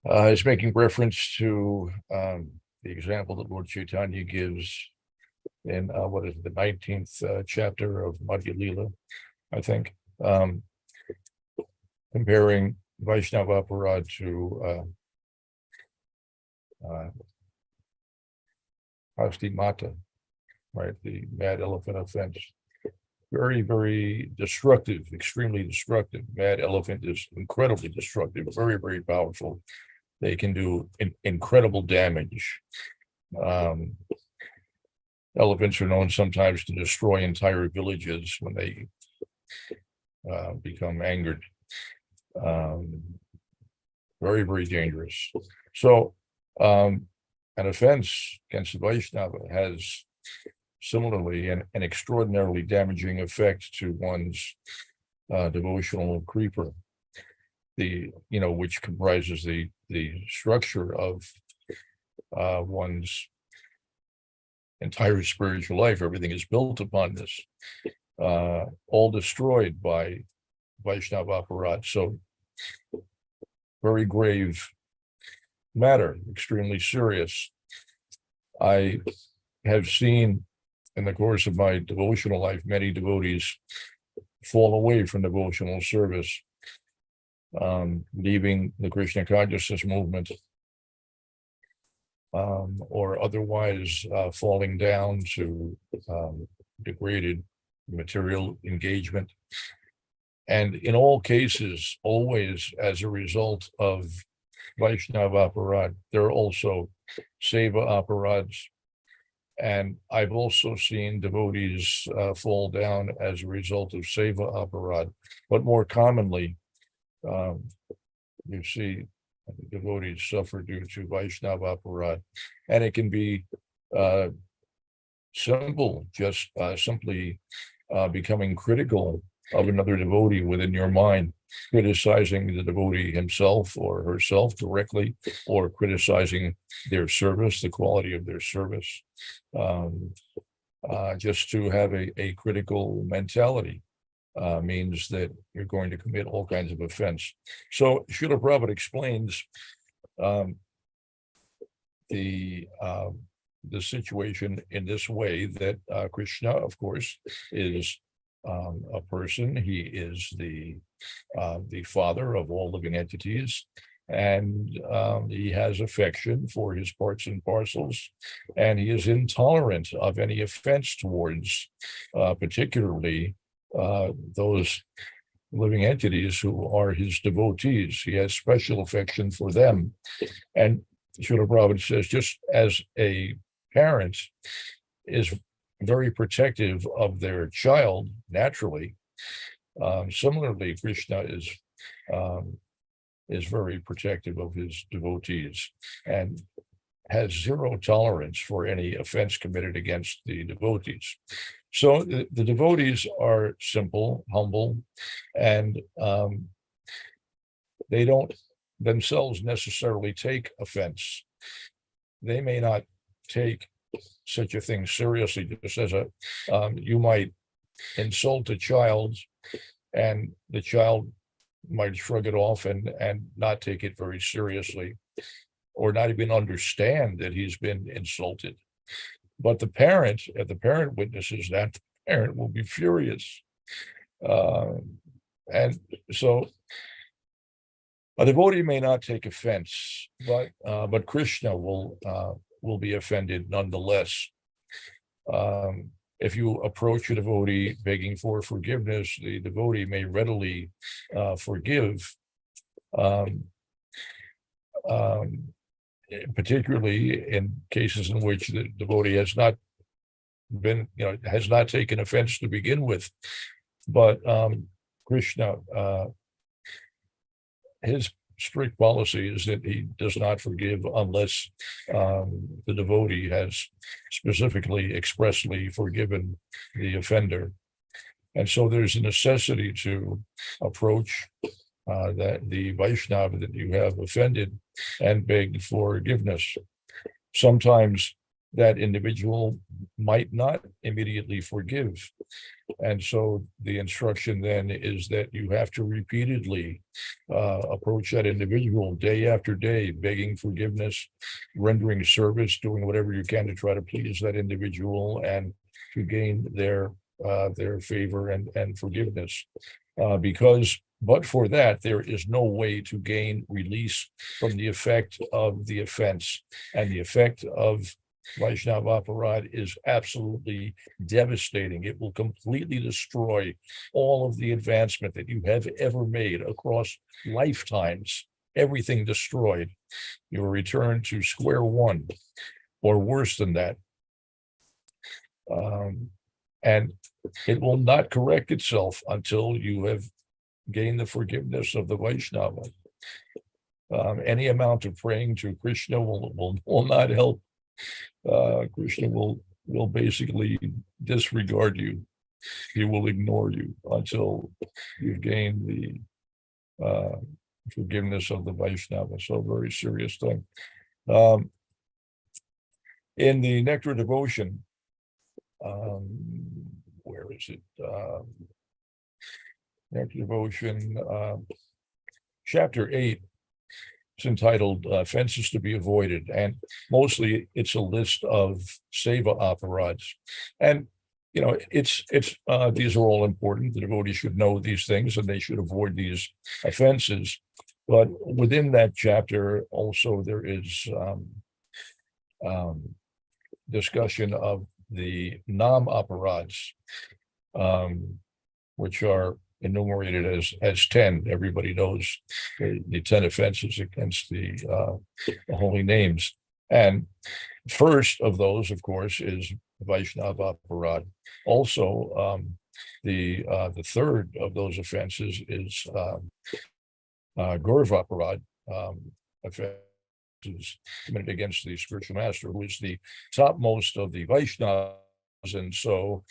he's making reference to the example that Lord Chaitanya gives in what is it, the 19th chapter of Madhya Lila, I think, comparing Vaishnava Aparad to Hasti Mata, right? The mad elephant offense. Very, very destructive, extremely destructive. Mad elephant is incredibly destructive, very, very powerful. They can do incredible damage. Elephants are known sometimes to destroy entire villages when they become angered. Very, very dangerous. So an offense against the Vaishnava has similarly an extraordinarily damaging effect to one's devotional creeper, which comprises the structure of one's entire spiritual life. Everything is built upon this, all destroyed by Vaishnava Aparad. So very grave matter, extremely serious. I have seen in the course of my devotional life many devotees fall away from devotional service, leaving the Krishna consciousness movement, or otherwise falling down to degraded material engagement. And in all cases, always as a result of Vaishnava Aparad. There are also Seva Aparads. And I've also seen devotees fall down as a result of Seva Aparad. But more commonly, you see devotees suffer due to Vaishnava Aparad. And it can be simple, just simply becoming critical of another devotee within your mind, criticizing the devotee himself or herself directly, or criticizing their service, the quality of their service, just to have a critical mentality means that you're going to commit all kinds of offense. So Srila Prabhupada explains the situation in this way, that Krishna, of course, is a person. He is the father of all living entities, and he has affection for his parts and parcels, and he is intolerant of any offense towards particularly those living entities who are his devotees. He has special affection for them. And Srila Prabhupada says, just as a parent is very protective of their child naturally, similarly, Krishna is very protective of his devotees and has zero tolerance for any offense committed against the devotees. So the devotees are simple, humble, and they don't themselves necessarily take offense. They may not take such a thing seriously, just as you might insult a child and the child might shrug it off and not take it very seriously, or not even understand that he's been insulted. But the parent, if the parent witnesses that, the parent will be furious. And so a devotee may not take offense, but Krishna will be offended nonetheless. If you approach a devotee begging for forgiveness, the devotee may readily forgive, particularly in cases in which the devotee has not taken offense to begin with. But Krishna, his strict policy is that he does not forgive unless the devotee has specifically, expressly forgiven the offender. And so there's a necessity to approach the Vaishnava that you have offended and beg forgiveness. Sometimes that individual might not immediately forgive. And so the instruction then is that you have to repeatedly approach that individual day after day, begging forgiveness, rendering service, doing whatever you can to try to please that individual and to gain their favor and forgiveness. But for that, there is no way to gain release from the effect of the offense. And the effect of Vaishnava aparad is absolutely devastating. It will completely destroy all of the advancement that you have ever made across lifetimes. Everything destroyed. You will return to square one, or worse than that. And it will not correct itself until you have gained the forgiveness of the Vaishnava. Any amount of praying to Krishna will not help. Krishna will basically disregard you. He will ignore you until you've gained the forgiveness of the Vaishnava. So very serious thing. In the Nectar Devotion, where is it? Nectar Devotion, chapter 8. It's entitled Offenses to be Avoided, and mostly it's a list of seva aparads. And it's these are all important. The devotee should know these things and they should avoid these offenses. But within that chapter also there is discussion of the nam aparads, which are enumerated as 10. Everybody knows the 10 offenses against the holy names. And first of those, of course, is Vaishnava aparad. Also, the third of those offenses is Gaurav aparad, offenses committed against the spiritual master, who is the topmost of the Vaishnavas. And so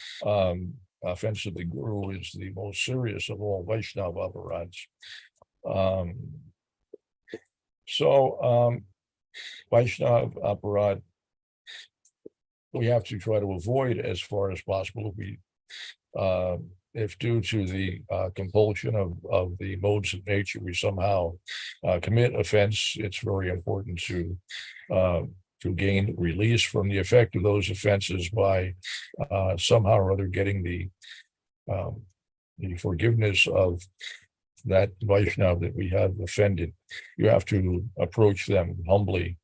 offense of the Guru is the most serious of all Vaishnava aparads. Vaishnava aparad, we have to try to avoid as far as possible. If due to the compulsion of the modes of nature, we somehow commit offense, it's very important to gain release from the effect of those offenses by somehow or other getting the forgiveness of that Vaishnava that we have offended. You have to approach them humbly,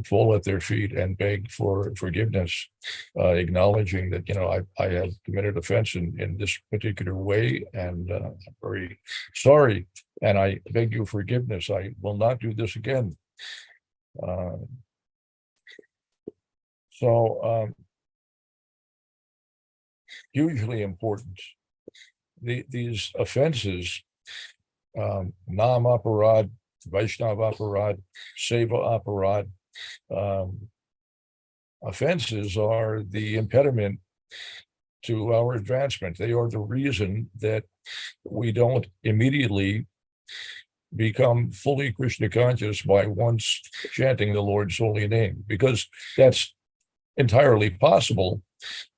fall at their feet and beg for forgiveness, acknowledging that, I have committed offense in this particular way, and I'm very sorry, and I beg your forgiveness. I will not do this again. Hugely important. These offenses, nam aparad, Vaishnava aparad, seva aparad, offenses are the impediment to our advancement. They are the reason that we don't immediately become fully Krishna conscious by once chanting the Lord's holy name, because that's entirely possible.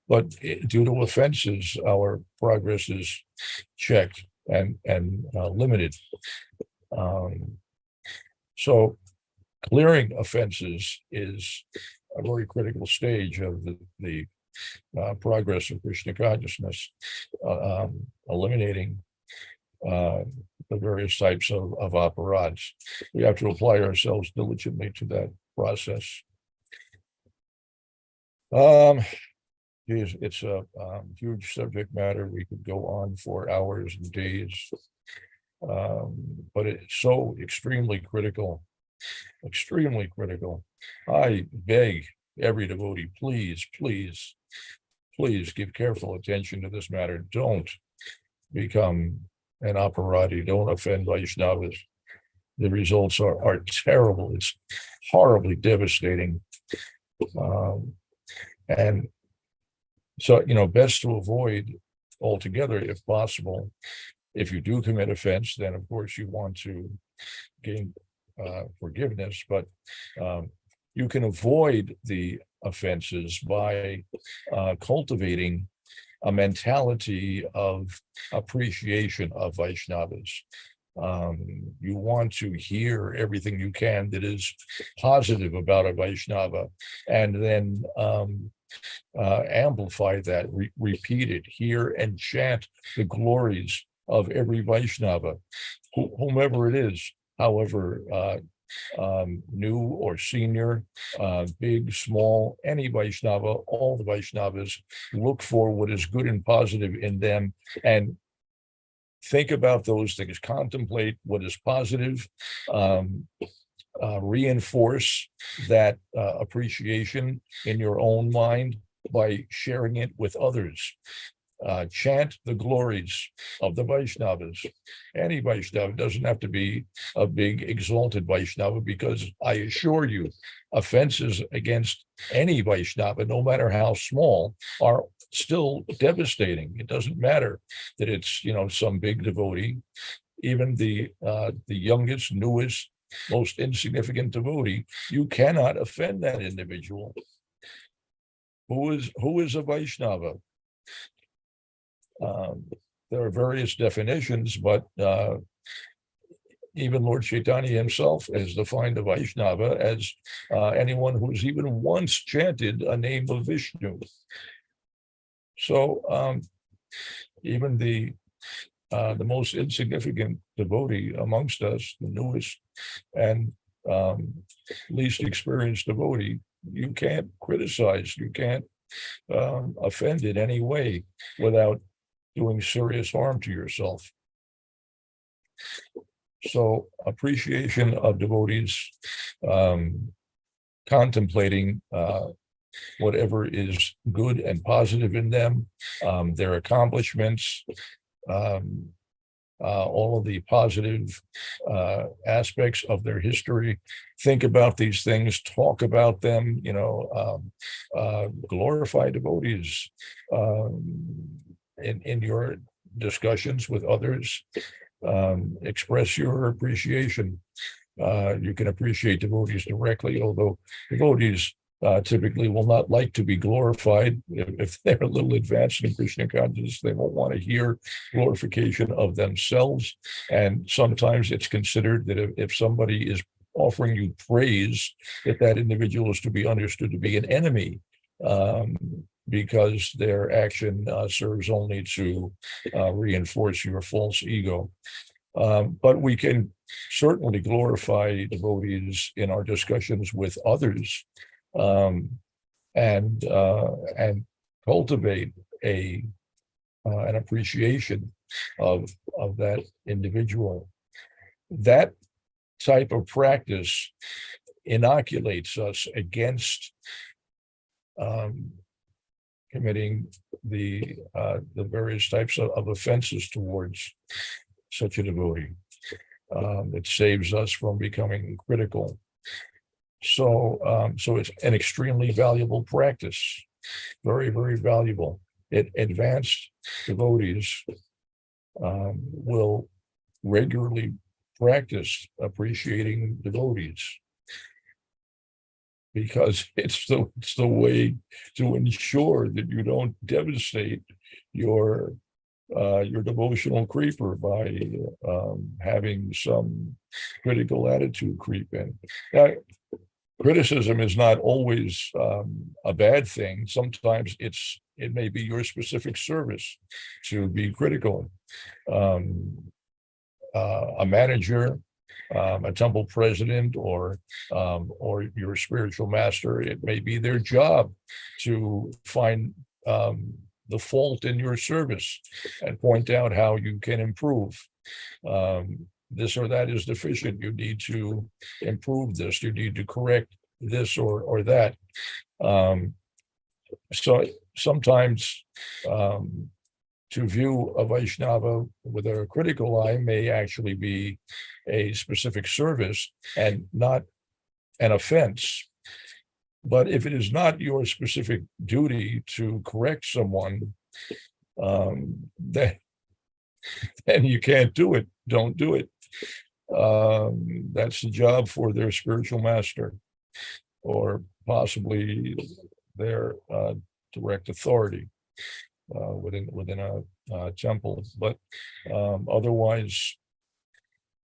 But due to offenses, our progress is checked and limited. So clearing offenses is a very critical stage of the progress of Krishna consciousness, eliminating the various types of aparadhs. We have to apply ourselves diligently to that process. It's a huge subject matter. We could go on for hours and days, but it's so extremely critical, extremely critical. I beg every devotee, please, please, please give careful attention to this matter. Don't become an aparadhi. Don't offend Vaishnavas. The results are terrible. It's horribly devastating. And so, best to avoid altogether if possible. If you do commit offense, then of course you want to gain forgiveness, but you can avoid the offenses by cultivating a mentality of appreciation of Vaishnavas. You want to hear everything you can that is positive about a Vaishnava, and then amplify that, repeat it, hear and chant the glories of every Vaishnava, whomever it is, however new or senior, big, small, any Vaishnava, all the Vaishnavas, look for what is good and positive in them and think about those things, contemplate what is positive, reinforce that appreciation in your own mind by sharing it with others. Chant the glories of the Vaishnavas. Any Vaishnava, doesn't have to be a big exalted Vaishnava, because I assure you, offenses against any Vaishnava, no matter how small, are still devastating. It doesn't matter that it's some big devotee. Even the youngest, newest, most insignificant devotee, you cannot offend that individual. Who is a Vaishnava? There are various definitions, but even Lord Chaitanya himself has defined a Vaishnava as anyone who's even once chanted a name of Vishnu. So even the most insignificant devotee amongst us, the newest and least experienced devotee, you can't criticize, you can't offend in any way without doing serious harm to yourself. So appreciation of devotees, contemplating whatever is good and positive in them, their accomplishments, all of the positive aspects of their history. Think about these things, talk about them, glorify devotees in your discussions with others. Express your appreciation. You can appreciate devotees directly, although devotees typically will not like to be glorified. If they're a little advanced in Krishna consciousness, they won't want to hear glorification of themselves. And sometimes it's considered that if somebody is offering you praise, that individual is to be understood to be an enemy, because their action serves only to reinforce your false ego. But we can certainly glorify devotees in our discussions with others, and cultivate an appreciation of that individual. That type of practice inoculates us against committing the various types of offenses towards such a devotee. It saves us from becoming critical. So it's an extremely valuable practice, very, very valuable. Advanced devotees will regularly practice appreciating devotees, because it's the way to ensure that you don't devastate your devotional creeper by having some critical attitude creep in. Now, criticism is not always a bad thing. Sometimes it may be your specific service to be critical. A manager, a temple president, or your spiritual master, it may be their job to find the fault in your service and point out how you can improve. This or that is deficient. You need to improve this. You need to correct this or that. So sometimes to view a Vaishnava with a critical eye may actually be a specific service and not an offense. But if it is not your specific duty to correct someone, then you can't do it. Don't do it. That's the job for their spiritual master, or possibly their direct authority within a temple. But otherwise,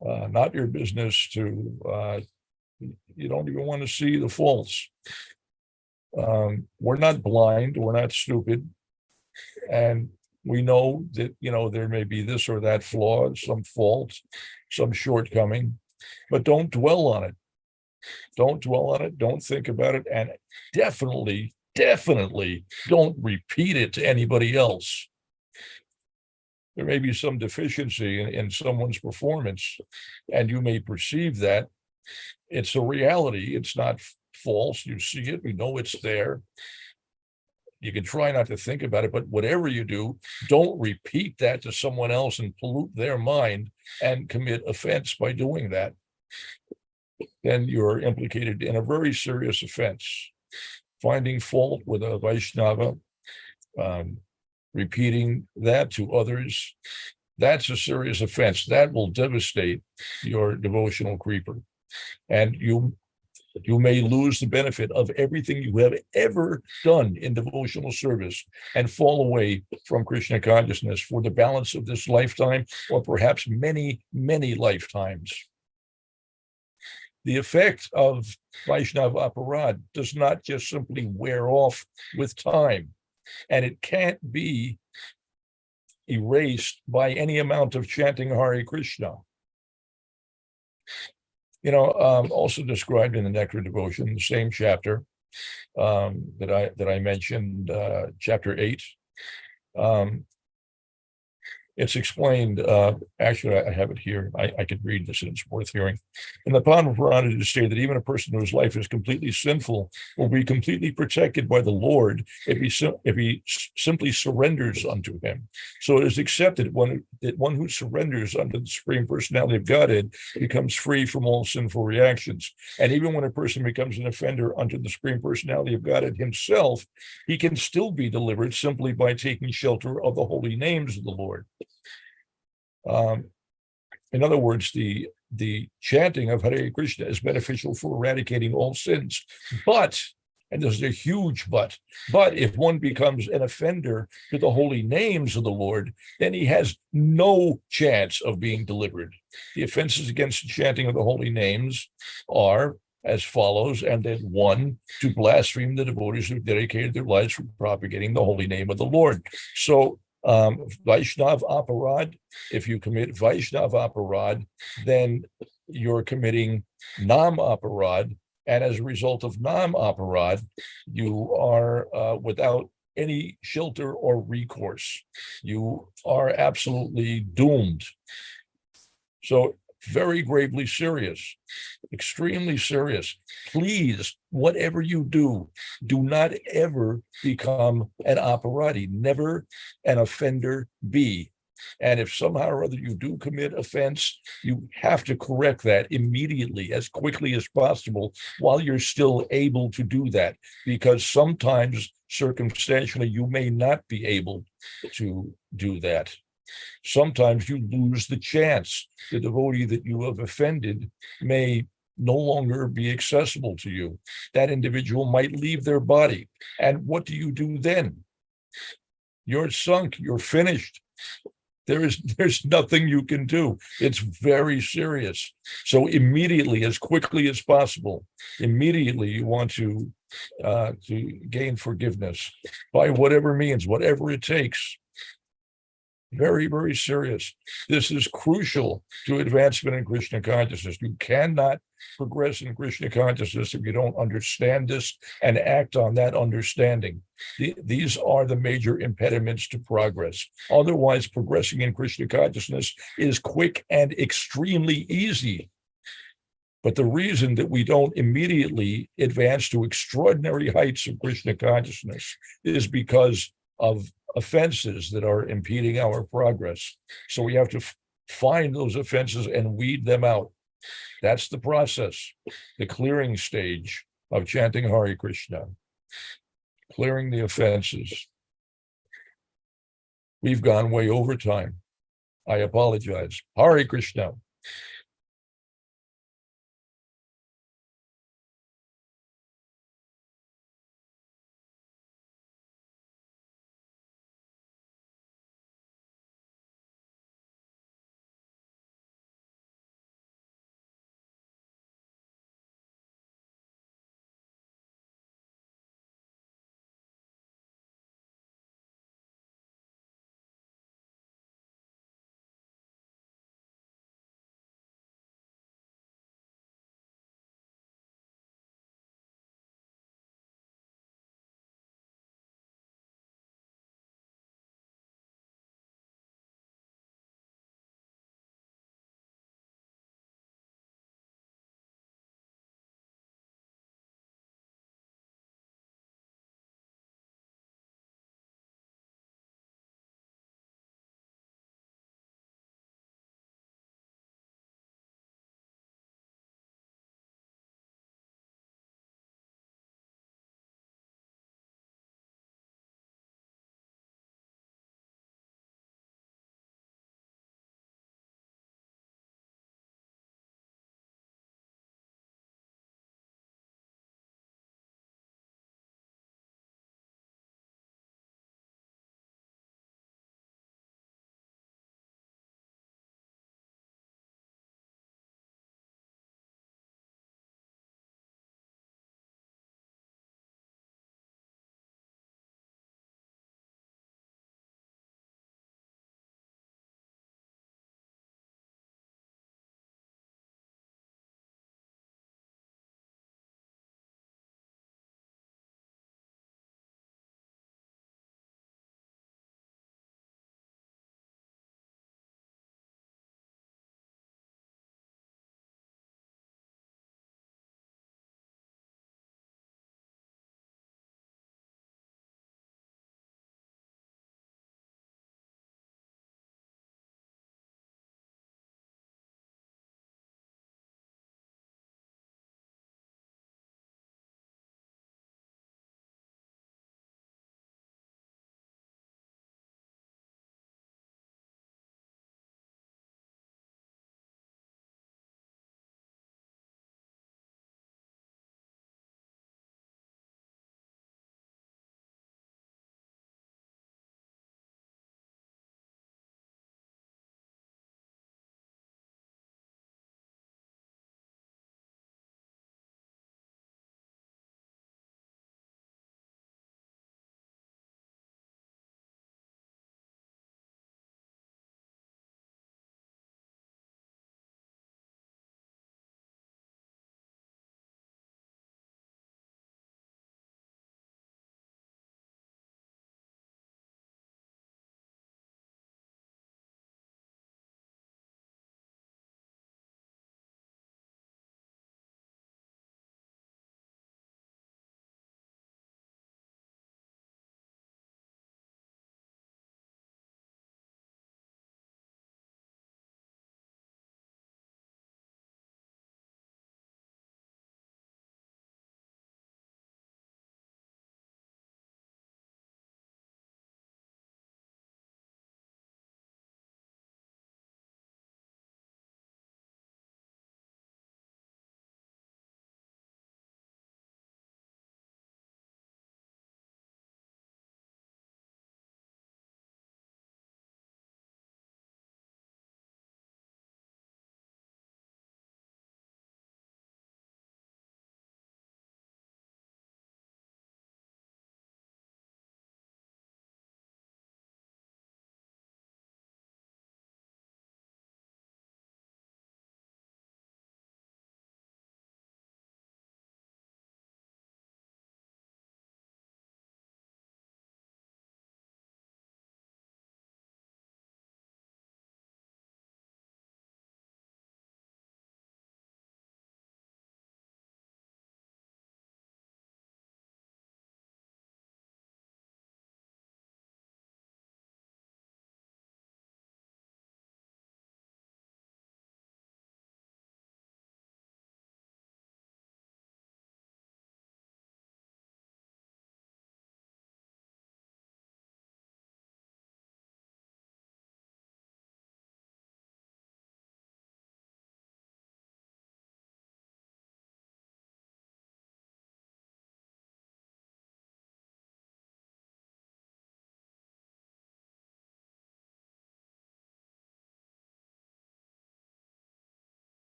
not your business to. You don't even want to see the faults. We're not blind. We're not stupid, and we know that there may be this or that flaw, some fault, some shortcoming, but don't dwell on it. Don't dwell on it. Don't think about it, and definitely don't repeat it to anybody else. There may be some deficiency in someone's performance, and you may perceive that. It's a reality. It's not false. You see it. We know it's there. You can try not to think about it, but whatever you do, don't repeat that to someone else and pollute their mind and commit offense by doing that. Then you're implicated in a very serious offense. Finding fault with a Vaishnava, repeating that to others, that's a serious offense. That will devastate your devotional creeper. And you may lose the benefit of everything you have ever done in devotional service and fall away from Krishna consciousness for the balance of this lifetime, or perhaps many, many lifetimes. The effect of Vaishnava aparad does not just simply wear off with time, and it can't be erased by any amount of chanting Hare Krishna. Also described in the Nectar Devotion, the same chapter that I mentioned, chapter 8. It's explained, actually, I have it here. I could read this and it's worth hearing. In the Padma Purana, it is stated that even a person whose life is completely sinful will be completely protected by the Lord if he simply surrenders unto him. So it is accepted that one who surrenders unto the Supreme Personality of Godhead becomes free from all sinful reactions. And even when a person becomes an offender unto the Supreme Personality of Godhead himself, he can still be delivered simply by taking shelter of the holy names of the Lord. In other words, the chanting of Hare Krishna is beneficial for eradicating all sins. But, and there's a huge but if one becomes an offender to the holy names of the Lord, then he has no chance of being delivered. The offenses against the chanting of the holy names are as follows: and then 1, to blaspheme the devotees who dedicated their lives for propagating the holy name of the Lord. So Vaishnav aparad, if you commit Vaishnav aparad, then you're committing Nam aparad, and as a result of Nam aparad, you are without any shelter or recourse. You are absolutely doomed. So very gravely serious, extremely serious. Please, whatever you do not ever become an operati. Never an offender be. And if somehow or other you do commit offense, you have to correct that immediately, as quickly as possible, while you're still able to do that, because sometimes circumstantially you may not be able to do that. Sometimes you lose the chance. The devotee that you have offended may no longer be accessible to you. That individual might leave their body. And what do you do then? You're sunk, you're finished. There's nothing you can do. It's very serious. So immediately, as quickly as possible, immediately you want to gain forgiveness by whatever means, whatever it takes. Very, very serious. This is crucial to advancement in Krishna consciousness. You cannot progress in Krishna consciousness if you don't understand this and act on that understanding. These are the major impediments to progress. Otherwise, progressing in Krishna consciousness is quick and extremely easy. But the reason that we don't immediately advance to extraordinary heights of Krishna consciousness is because of offenses that are impeding our progress. So we have to find those offenses and weed them out. That's the process, the clearing stage of chanting Hare Krishna, clearing the offenses. We've gone way over time. I apologize. Hare Krishna.